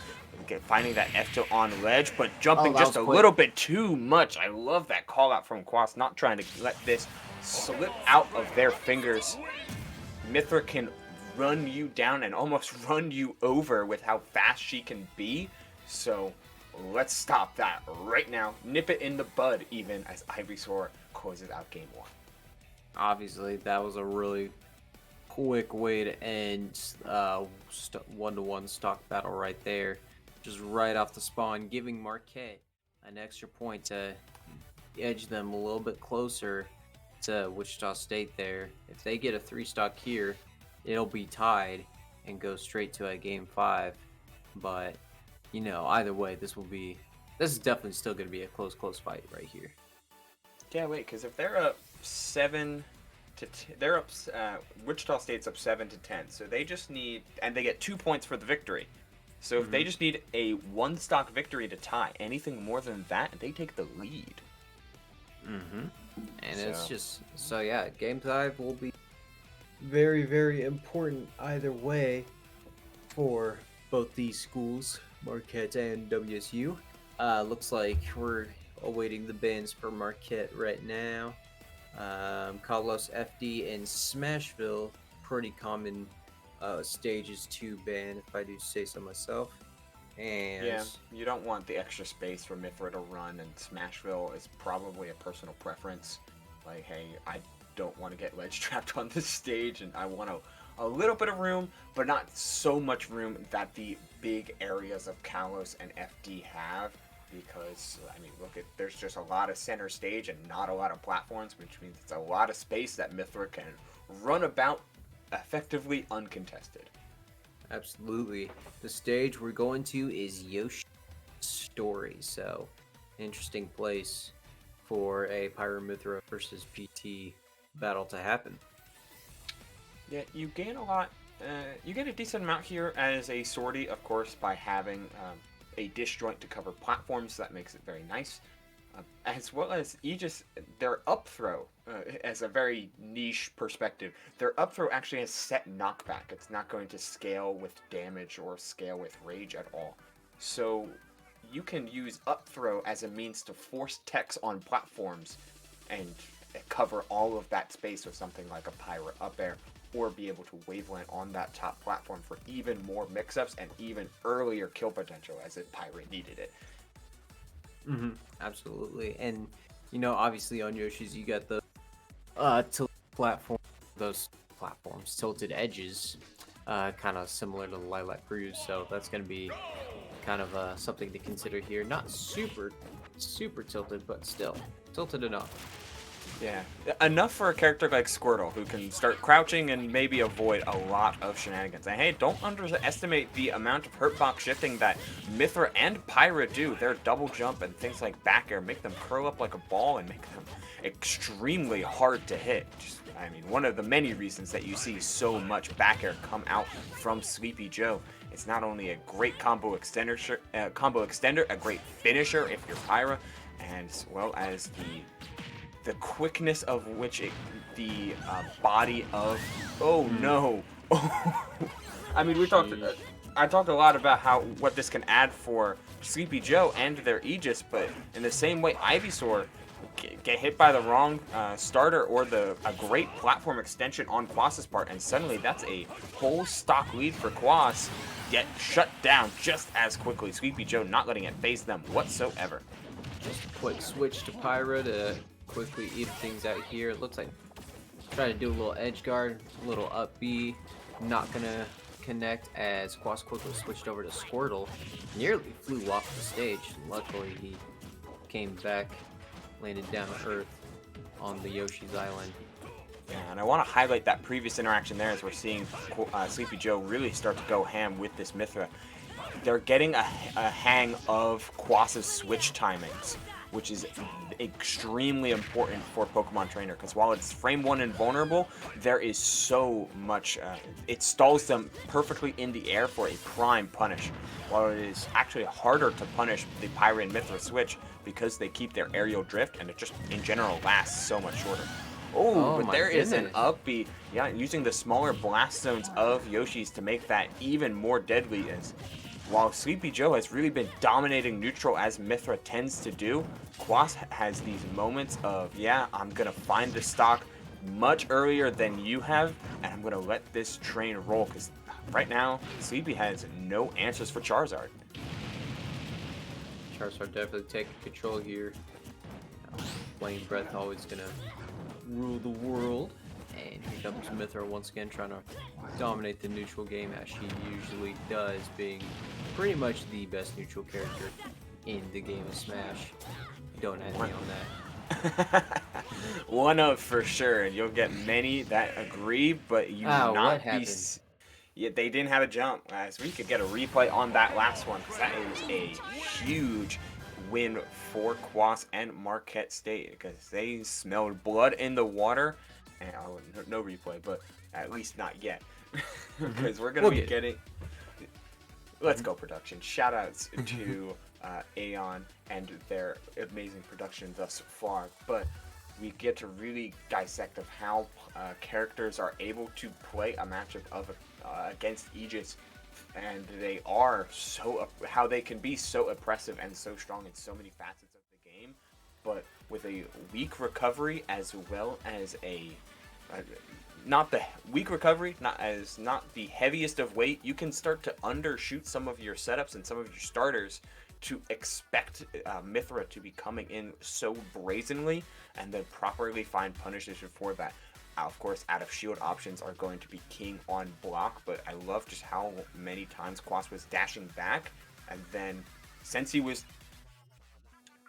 Finding that F-tilt on ledge, but jumping just a little bit too much. I love that call out from Quas, not trying to let this slip out of their fingers. Mithra can run you down and almost run you over with how fast she can be. So let's stop that right now. Nip it in the bud, even as Ivysaur closes out game one. Obviously, that was a really quick way to end one-to-one stock battle right there. Just right off the spawn, giving Marquette an extra point to edge them a little bit closer to Wichita State there. If they get a 3-stock here, it'll be tied and go straight to a game 5. But you know, either way, this is definitely still going to be a close fight right here. Yeah, wait, because if they're up 7 to 10, they're up. Wichita State's up 7 to 10, so they just need, and they get 2 points for the victory. So if they just need a one stock victory to tie, anything more than that, they take the lead. And it's just so yeah, game 5 will be very, very important either way for both these schools, Marquette and WSU. Looks like we're awaiting the bans for Marquette right now. Carlos FD and Smashville, pretty common stages to ban, if I do say so myself. And yeah, you don't want the extra space for Mithra to run, and Smashville is probably a personal preference. Like, hey, I don't want to get ledge trapped on this stage, and I want a little bit of room, but not so much room that the big areas of Kalos and FD have. Because, I mean, there's just a lot of center stage and not a lot of platforms, which means it's a lot of space that Mithra can run about effectively uncontested. Absolutely. The stage we're going to is Yoshi Story, so interesting place for a Pyro Mithra versus PT battle to happen. Yeah, you gain a lot. You get a decent amount here as a sortie, of course, by having a disjoint to cover platforms. That makes it very nice. As well as Aegis, their up throw, as a very niche perspective, their up throw actually has set knockback. It's not going to scale with damage or scale with rage at all. So you can use up throw as a means to force techs on platforms and cover all of that space with something like a Pyra up air, or be able to waveland on that top platform for even more mix-ups and even earlier kill potential as if Pyra needed it. Absolutely. And obviously on Yoshi's you got the tilted edges, kind of similar to the Lilac Cruise, so that's going to be kind of something to consider here. Not super tilted, but still tilted enough. Yeah, enough for a character like Squirtle, who can start crouching and maybe avoid a lot of shenanigans. And hey, don't underestimate the amount of hurtbox shifting that Mithra and Pyra do. Their double jump and things like back air make them curl up like a ball and make them extremely hard to hit. One of the many reasons that you see so much back air come out from Sleepy Joe. It's not only a great combo extender, a great finisher if you're Pyra, as well as the quickness of which the body of no. I talked a lot about what this can add for Sleepy Joe and their Aegis, but in the same way, Ivysaur get hit by the wrong starter or a great platform extension on Quas's part, and suddenly that's a whole stock lead for Quas, get shut down just as quickly. Sleepy Joe not letting it phase them whatsoever. Just a quick switch to Pyra to quickly even things out here. It looks like try to do a little edge guard, a little up B, not gonna connect as Quas quickly switched over to Squirtle. Nearly flew off the stage. Luckily he came back, landed down to earth on the Yoshi's Island. Yeah, and I want to highlight that previous interaction there as we're seeing Sleepy Joe really start to go ham with this Mithra. They're getting a hang of Quas's switch timings, which is extremely important for Pokemon Trainer, because while it's frame 1 invulnerable, there is so much, it stalls them perfectly in the air for a prime punish, while it is actually harder to punish the Pyra and Mithra switch because they keep their aerial drift, and it just in general lasts so much shorter. But there is an upbeat, using the smaller blast zones of Yoshi's to make that even more deadly. As while Sleepy Joe has really been dominating neutral as Mithra tends to do, Quas has these moments of, I'm going to find the stock much earlier than you have, and I'm going to let this train roll, because right now, Sleepy has no answers for Charizard. Charizard definitely taking control here. Flame Breath always going to rule the world. And here comes Mithra once again trying to dominate the neutral game as she usually does, being pretty much the best neutral character in the game of Smash. Don't add me on that. One of for sure, and you'll get many that agree, but you will not be. Yeah, they didn't have a jump. As we could get a replay on that last one, because that is a huge win for Quas and Marquette State, because they smelled blood in the water. And no replay, but at least not yet, because we're gonna be getting. let's go production. Shout outs to Aeon and their amazing production thus far. But we get to really dissect of how characters are able to play a matchup of against Aegis, and they are how they can be so oppressive and so strong in so many facets of the game, but with a weak recovery as well as not the weak recovery, not the heaviest of weight, you can start to undershoot some of your setups and some of your starters to expect Mithra to be coming in so brazenly, and then properly find punishes for that. Of course, out of shield options are going to be king on block, but I love just how many times Quas was dashing back, and then since he was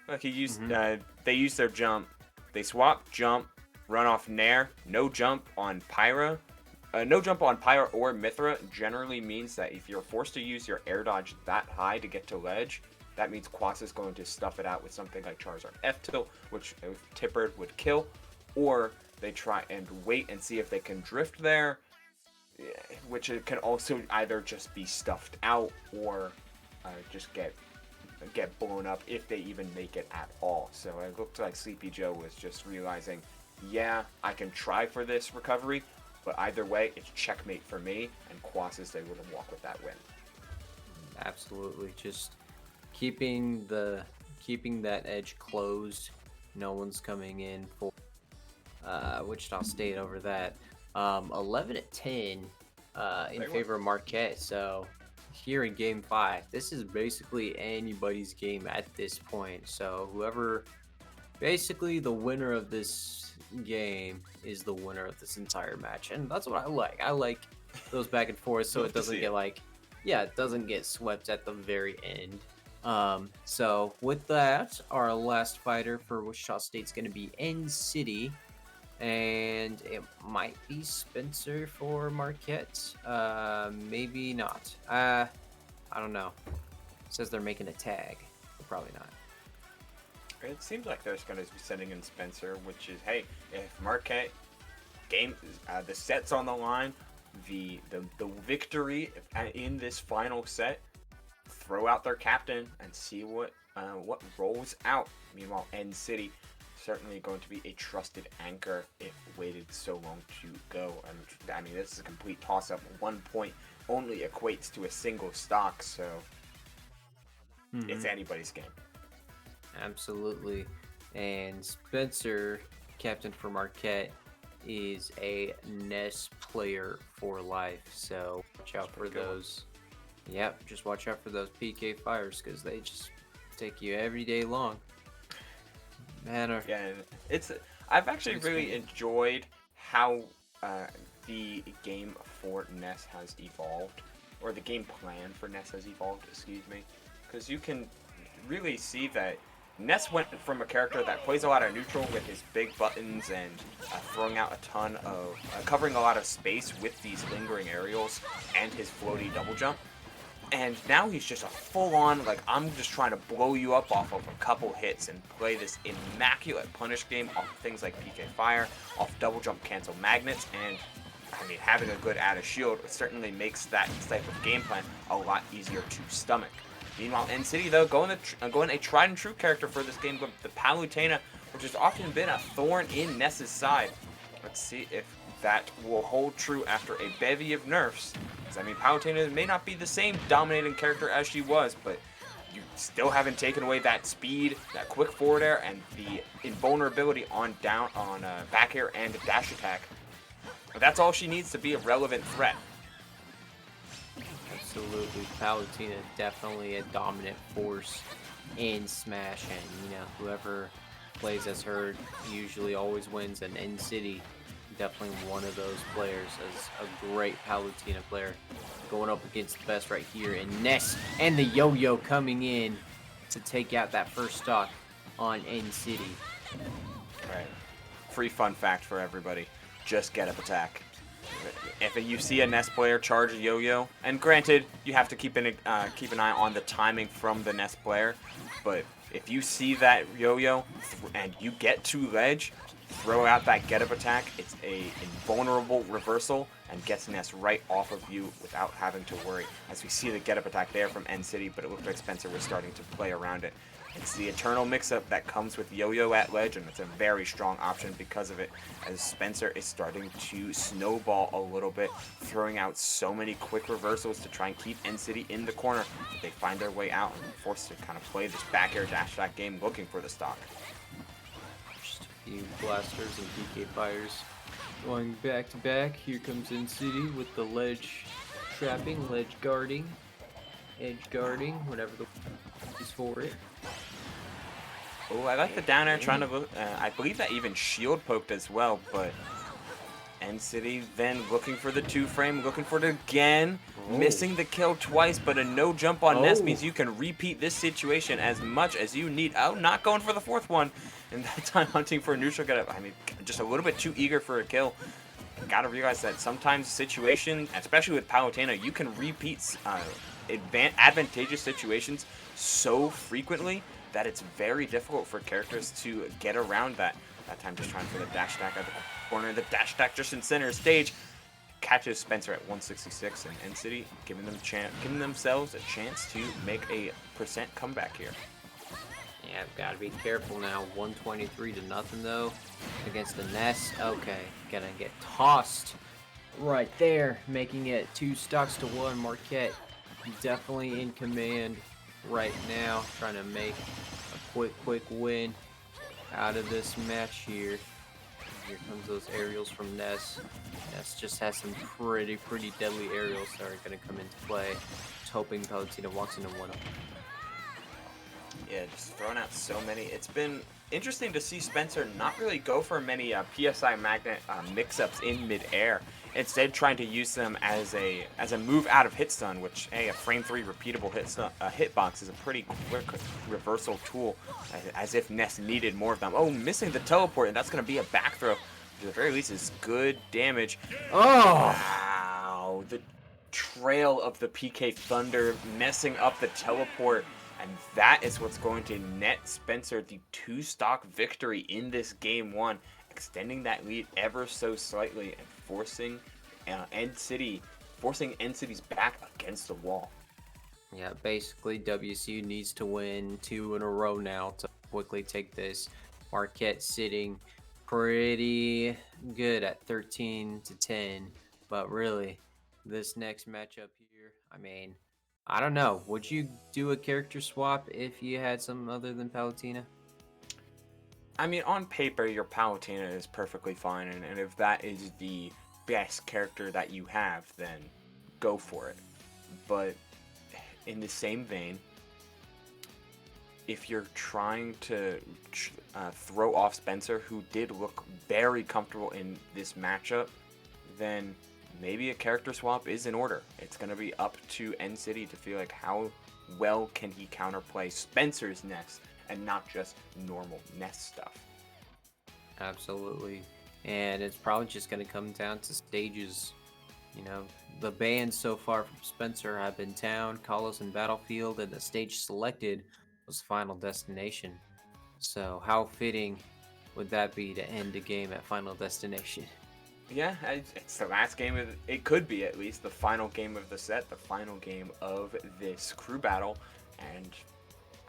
like they used their jump, they swap jump, run off Nair, no jump on Pyra. No jump on Pyra or Mithra generally means that if you're forced to use your air dodge that high to get to ledge, that means Quas is going to stuff it out with something like Charizard F-Tilt, which Tipper would kill, or they try and wait and see if they can drift there, which it can also either just be stuffed out or just get blown up if they even make it at all. So it looked like Sleepy Joe was just realizing, yeah, I can try for this recovery, but either way, it's checkmate for me, and Quas is able to walk with that win. Absolutely, just keeping that edge closed. No one's coming in for Wichita State over that. 11-10 in favor of Marquette. So here in Game 5, this is basically anybody's game at this point. So whoever, basically the winner of this game is the winner of this entire match, and that's what I like. I like those back and forth, so it doesn't get it doesn't get swept at the very end. So with that, our last fighter for Wichita State's going to be N-City, and it might be Spencer for Marquette. Maybe not. I don't know. It says they're making a tag, but probably not. It seems like they're going to be sending in Spencer, which is, hey, if Marquette game, the set's on the line, the victory in this final set, throw out their captain and see what rolls out. Meanwhile, N-City certainly going to be a trusted anchor if waited so long to go. And I mean, this is a complete toss-up. 1 point only equates to a single stock, so it's anybody's game. Absolutely. And Spencer, captain for Marquette, is a Ness player for life. So watch out for those. Yep, just watch out for those PK fires, because they just take you every day long. Man, I've actually really enjoyed how the game for Ness has evolved, or the game plan for Ness has evolved, excuse me, because you can really see that Ness went from a character that plays a lot of neutral with his big buttons and throwing out a ton of, covering a lot of space with these lingering aerials and his floaty double jump. And now he's just a full-on, like, I'm just trying to blow you up off of a couple hits and play this immaculate punish game off things like PK Fire, off double jump cancel magnets, and I mean, having a good added shield certainly makes that type of game plan a lot easier to stomach. Meanwhile, N-City, though, going a tried-and-true character for this game, the Palutena, which has often been a thorn in Ness's side. Let's see if that will hold true after a bevy of nerfs. Because, I mean, Palutena may not be the same dominating character as she was, but you still haven't taken away that speed, that quick forward air, and the invulnerability on back air and dash attack. That's all she needs to be a relevant threat. Absolutely, Palutena definitely a dominant force in Smash, and whoever plays as her usually always wins. And N-City, definitely one of those players, as a great Palutena player, going up against the best right here in Ness, and the Yo-Yo coming in to take out that first stock on N-City. Right. Free fun fact for everybody: just get up attack. If you see a Ness player charge a Yo-Yo, and granted, you have to keep an eye on the timing from the Ness player, but if you see that Yo-Yo and you get to ledge, throw out that get-up attack. It's a invulnerable reversal and gets Ness right off of you without having to worry. As we see the get-up attack there from NCity, but it looked like Spencer was starting to play around it. It's the eternal mix-up that comes with Yo-Yo at ledge, and it's a very strong option because of it, as Spencer is starting to snowball a little bit, throwing out so many quick reversals to try and keep NCity in the corner. They find their way out and are forced to kind of play this back air dash attack game looking for the stock. Just a few blasters and PK fires going back to back. Here comes NCity with the ledge trapping, ledge guarding, edge guarding, whatever the is for it. Oh, I like the down air trying to look. I believe that even shield poked as well, but NCity then looking for the 2-frame, looking for it again, missing the kill twice, but a no jump on Ness means you can repeat this situation as much as you need. Oh, not going for the 4th one, and that time hunting for a neutral get up. I mean, just a little bit too eager for a kill. Gotta realize that sometimes situations, especially with Palutena, you can repeat advantageous situations so frequently that it's very difficult for characters to get around that. That time just trying for the dash attack at the corner. The dash attack just in center stage catches Spencer at 166, and NCity giving themselves a chance to make a % comeback here. Yeah, I've got to be careful now. 123 to nothing though against the Ness. Okay, gonna get tossed right there, making it 2 stocks to 1. Marquette definitely in command right now, trying to make a quick win out of this match here. Here comes those aerials from Ness. Ness just has some pretty deadly aerials that are going to come into play. Just hoping Palutena walks into one of them. Yeah, just throwing out so many. It's been interesting to see Spencer not really go for many PSI magnet mix-ups in mid-air. Instead, trying to use them as a move out of hit stun, which a frame 3 repeatable hitbox is a pretty quick reversal tool, as if Ness needed more of them. Oh, missing the teleport, and that's going to be a back throw. At the very least, is good damage. Oh! Wow, the trail of the PK Thunder messing up the teleport, and that is what's going to net Spencer the 2-stock victory in this game 1, extending that lead ever so slightly and forcing NCity's back against the wall. Yeah, basically WCU needs to win 2 in a row now to quickly take this. Marquette sitting pretty good at 13-10, but really this next matchup here, I mean, I don't know. Would you do a character swap if you had some other than Palutena? I mean, on paper, your Palutena is perfectly fine, and if that is the best character that you have, then go for it. But in the same vein, if you're trying to throw off Spencer, who did look very comfortable in this matchup, then maybe a character swap is in order. It's going to be up to NCity to feel like how well can he counterplay Spencer's Ness and not just normal Ness stuff. Absolutely. And it's probably just going to come down to stages. You know, the bans so far from Spencer have been Town, Kalos, and Battlefield, and the stage selected was Final Destination. So how fitting would that be to end the game at Final Destination? Yeah, it's the last game of it could be at least the final game of the set, the final game of this crew battle, and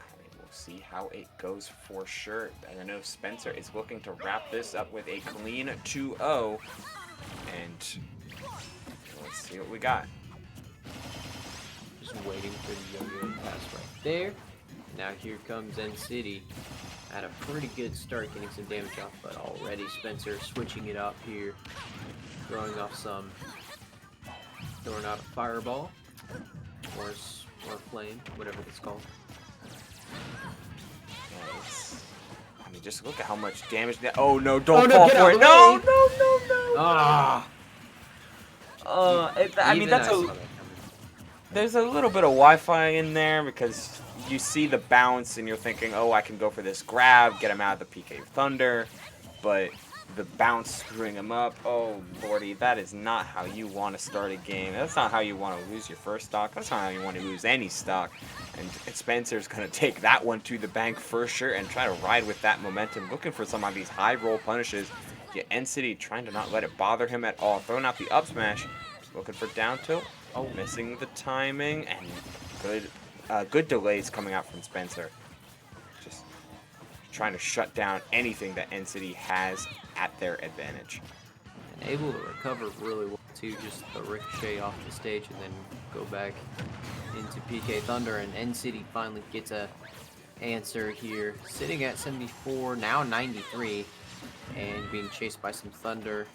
I mean, we'll see how it goes for sure. And I know Spencer is looking to wrap this up with a clean 2-0, and let's see what we got. Just waiting for the yo-yo pass right there. Now here comes NCity. Had a pretty good start getting some damage off, but already Spencer switching it up here. Throwing out a fireball. Or flame, whatever it's called. Nice. I mean, just look at how much damage that. Oh no, don't fall for it. No. Ah! I mean, that's a. There's a little bit of Wi-Fi in there because you see the bounce and you're thinking, oh, I can go for this grab, get him out of the PK Thunder. But The bounce screwing him up. Oh, lordy, that is not how you want to start a game. That's not how you want to lose your first stock. That's not how you want to lose any stock. And Spencer's going to take that one to the bank for sure and try to ride with that momentum, looking for some of these high roll punishes. Yet N-City trying to not let it bother him at all. Throwing out the up smash, looking for down tilt. Oh, missing the timing, and good delays coming out from Spencer. Just trying to shut down anything that N-City has at their advantage. And able to recover really well too, just the ricochet off the stage and then go back into PK Thunder, and N-City finally gets a answer here. Sitting at 74, now 93, and being chased by some Thunder.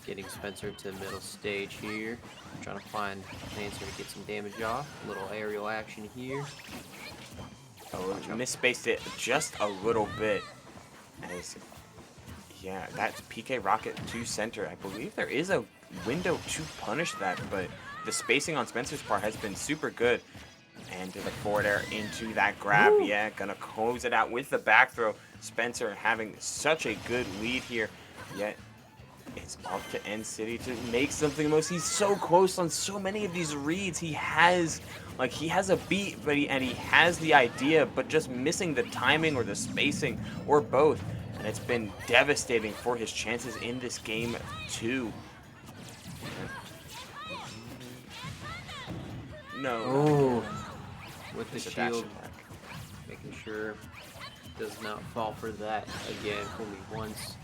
Getting Spencer to the middle stage here. Trying to find an answer to get some damage off. A little aerial action here. Oh, misspaced it just a little bit. Yeah, that's PK Rocket to center. I believe there is a window to punish that, but the spacing on Spencer's part has been super good. And to the forward air into that grab. Woo! Yeah, gonna close it out with the back throw. Spencer having such a good lead here, yet it's up to N-City to make something the most. He's so close on so many of these reads. He has a beat, but he has the idea, but just missing the timing or the spacing or both. And it's been devastating for his chances in this game too. No. Oh, with the shield, making sure does not fall for that again. Fool me once.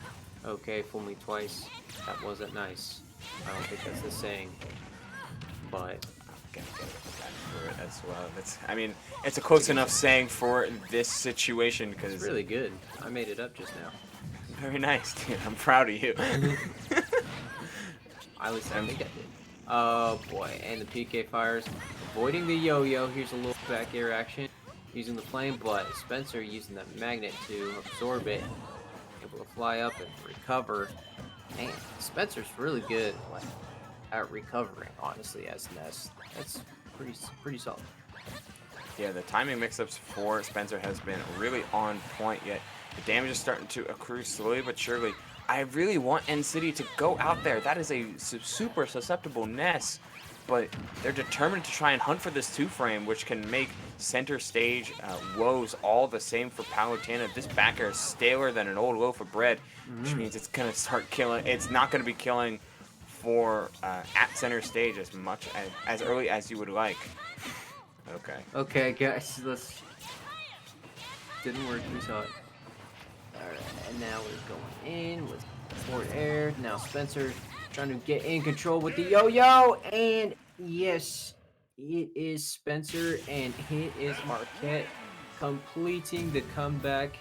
Okay, fool me twice. That wasn't nice. I don't think that's the saying. But I'm gonna get for it as well. It's a close enough saying for this situation because it's really good. I made it up just now. Very nice, dude. I'm proud of you. At least I think I did. Oh boy, and the PK fires, avoiding the yo-yo. Here's a little back air action, using the flame, but Spencer using that magnet to absorb it, able to fly up and recover. Man, Spencer's really good at recovering, honestly, as Ness. That's pretty solid. Yeah, the timing mix-ups for Spencer has been really on point, yet the damage is starting to accrue slowly but surely. I really want N-City to go out there. That is a super susceptible Ness, but they're determined to try and hunt for this 2-frame, which can make center stage woes all the same for Palutena. This back air is staler than an old loaf of bread, which means it's going to start killing. It's not going to be killing for at center stage as much as early as you would like. Okay. Okay, guys, didn't work. We saw it. Alright, and now we're going in with forward air. Now Spencer trying to get in control with the yo-yo, and yes, it is Spencer, and it is Marquette completing the comeback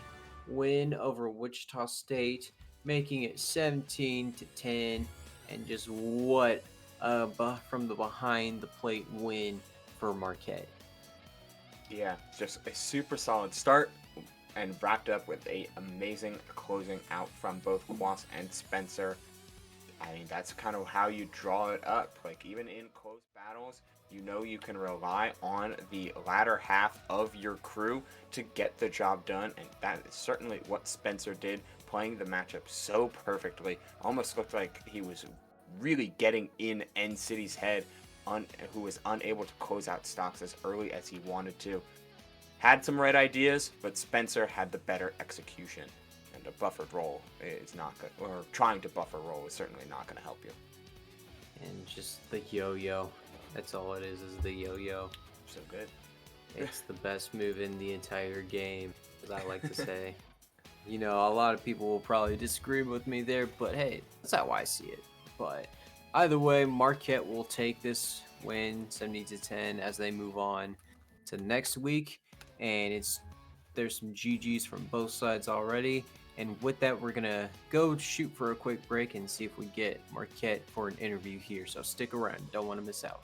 win over Wichita State, making it 17-10, and just what from the behind the plate win for Marquette. Yeah, just a super solid start. And wrapped up with a amazing closing out from both Quas and Spencer. I mean, that's kind of how you draw it up. Like, even in close battles, you know you can rely on the latter half of your crew to get the job done. And that is certainly what Spencer did, playing the matchup so perfectly. Almost looked like he was really getting in N-City's head, who was unable to close out stocks as early as he wanted to. Had some right ideas, but Spencer had the better execution. And a buffered roll is not good, or trying to buffer roll is certainly not going to help you. And just the yo-yo. That's all it is the yo-yo. So good. It's the best move in the entire game, as I like to say. You know, a lot of people will probably disagree with me there, but hey, that's how I see it. But either way, Marquette will take this win 70-10 as they move on to next week. And there's some GGs from both sides already. And with that, we're going to go shoot for a quick break and see if we get Marquette for an interview here. So stick around. Don't want to miss out.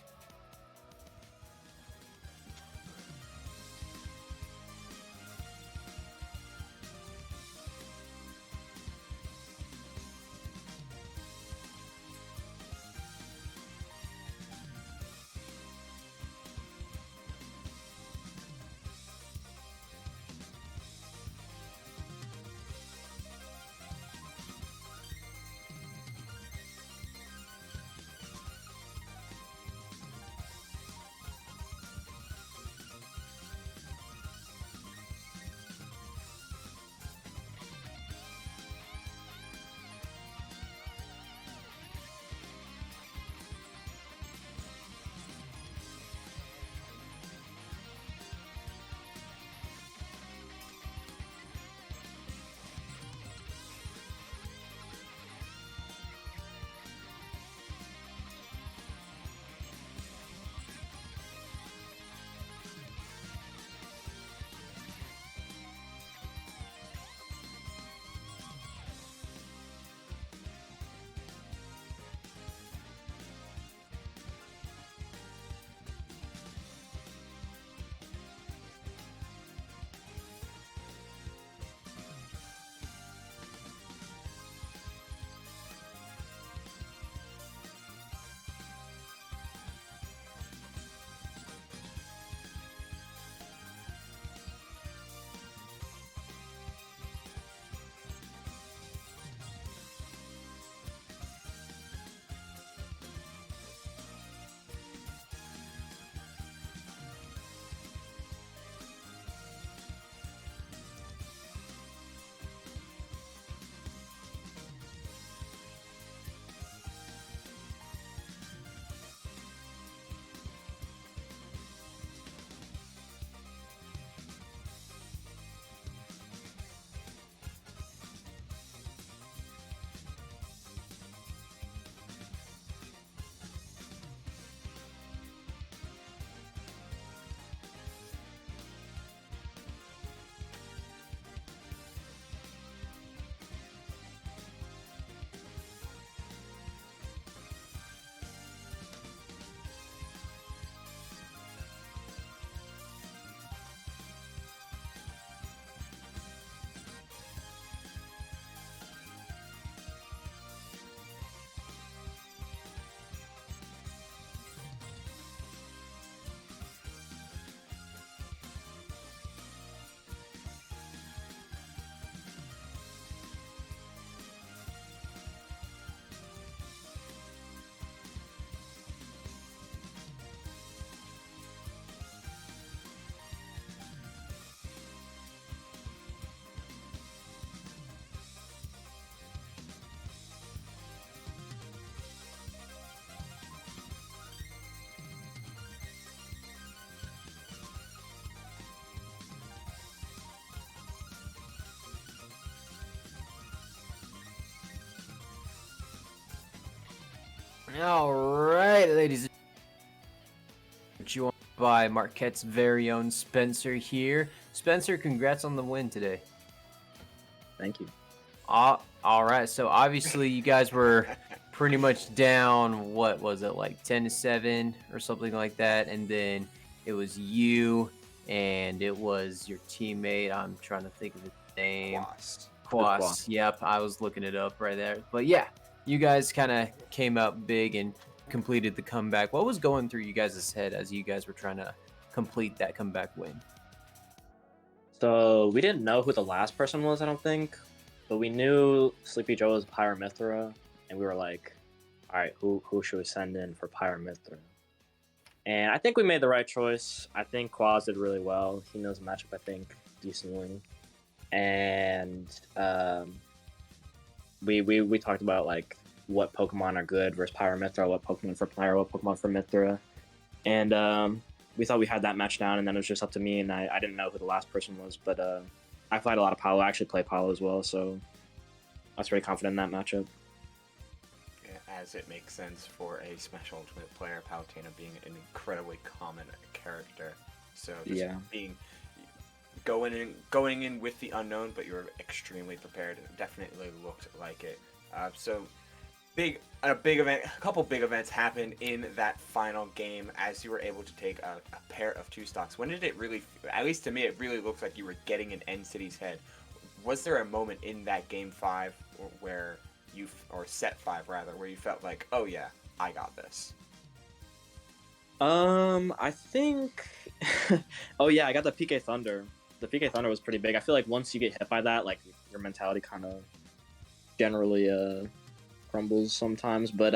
All right, ladies and gentlemen, joined by Marquette's very own Spencer here. Spencer, congrats on the win today. Thank you. All right, so obviously you guys were pretty much down, what was it, like 10-7 or something like that, and then it was you and it was your teammate. I'm trying to think of his name. Quas. Yep, I was looking it up right there. But yeah, you guys kind of came out big and completed the comeback. What was going through you guys' head as you guys were trying to complete that comeback win? So we didn't know who the last person was, I don't think, but we knew Sleepy Joe was Pyramithra, and we were like, all right, who should we send in for Pyramithra? And I think we made the right choice. I think Quaz did really well. He knows the matchup, I think, decently. And we talked about like what Pokemon are good versus Pyramithra, what Pokemon for Pyro, what Pokemon for Mithra, and we thought we had that match down. And then it was just up to me, and I didn't know who the last person was, but I played a lot of Paolo. I actually play Paolo as well, so I was very confident in that matchup. As it makes sense for a Smash Ultimate player, Palutena being an incredibly common character. So just being going in with the unknown, but you were extremely prepared. It definitely looked like it. So a couple big events happened in that final game as you were able to take a pair of 2 stocks. When did it really, at least to me, it really looked like you were getting in N-City's head? Was there a moment in that game 5 where or set 5 rather, where you felt like, oh yeah, I got this? I think oh yeah, I got the PK Thunder. The PK Thunder was pretty big. I feel like once you get hit by that, like your mentality kind of generally crumbles sometimes. But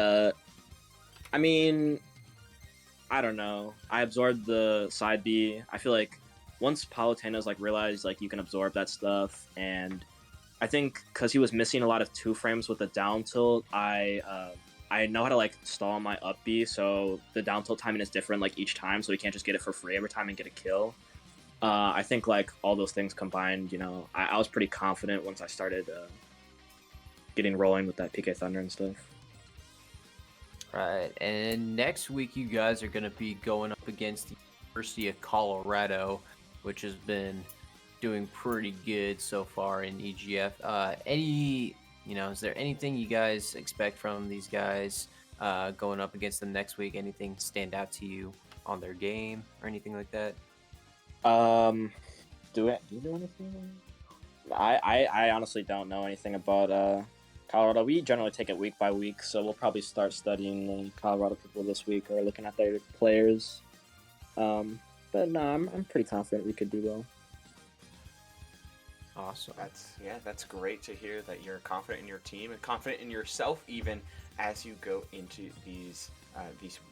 I mean, I don't know. I absorbed the side B. I feel like once Palutena's like realized like you can absorb that stuff, and I think because he was missing a lot of 2 frames with the down tilt, I know how to like stall my up B, so the down tilt timing is different like each time, so he can't just get it for free every time and get a kill. I think like all those things combined, you know, I was pretty confident once I started getting rolling with that PK Thunder and stuff. Right, and next week you guys are going to be going up against the University of Colorado, which has been doing pretty good so far in EGF. Is there anything you guys expect from these guys going up against them next week? Anything stand out to you on their game or anything like that? Do you know anything? I honestly don't know anything about Colorado. We generally take it week by week, so we'll probably start studying Colorado people this week or looking at their players. But no, I'm pretty confident we could do well. Awesome. That's great to hear that you're confident in your team and confident in yourself even as you go into these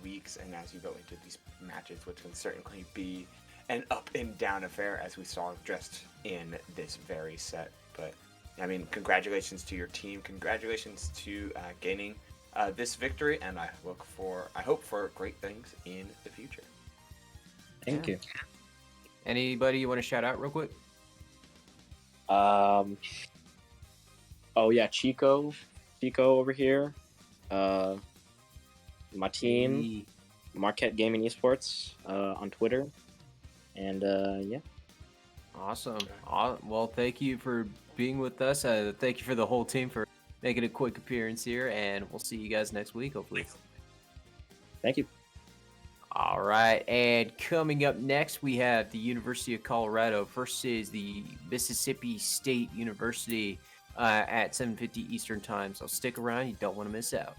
weeks and as you go into these matches, which can certainly be an up and down affair as we saw just in this very set. But I mean, congratulations to your team. Congratulations to gaining this victory, and I hope for great things in the future. Thank you. Anybody you want to shout out real quick? Oh yeah, Chico over here. My team, Marquette Gaming Esports, on Twitter, and yeah. Awesome. Well, thank you for being with us. Thank you for the whole team for making a quick appearance here, and we'll see you guys next week, hopefully. Thank you. All right, and coming up next, we have the University of Colorado versus the Mississippi State University at 7:50 Eastern Time. So stick around; you don't want to miss out.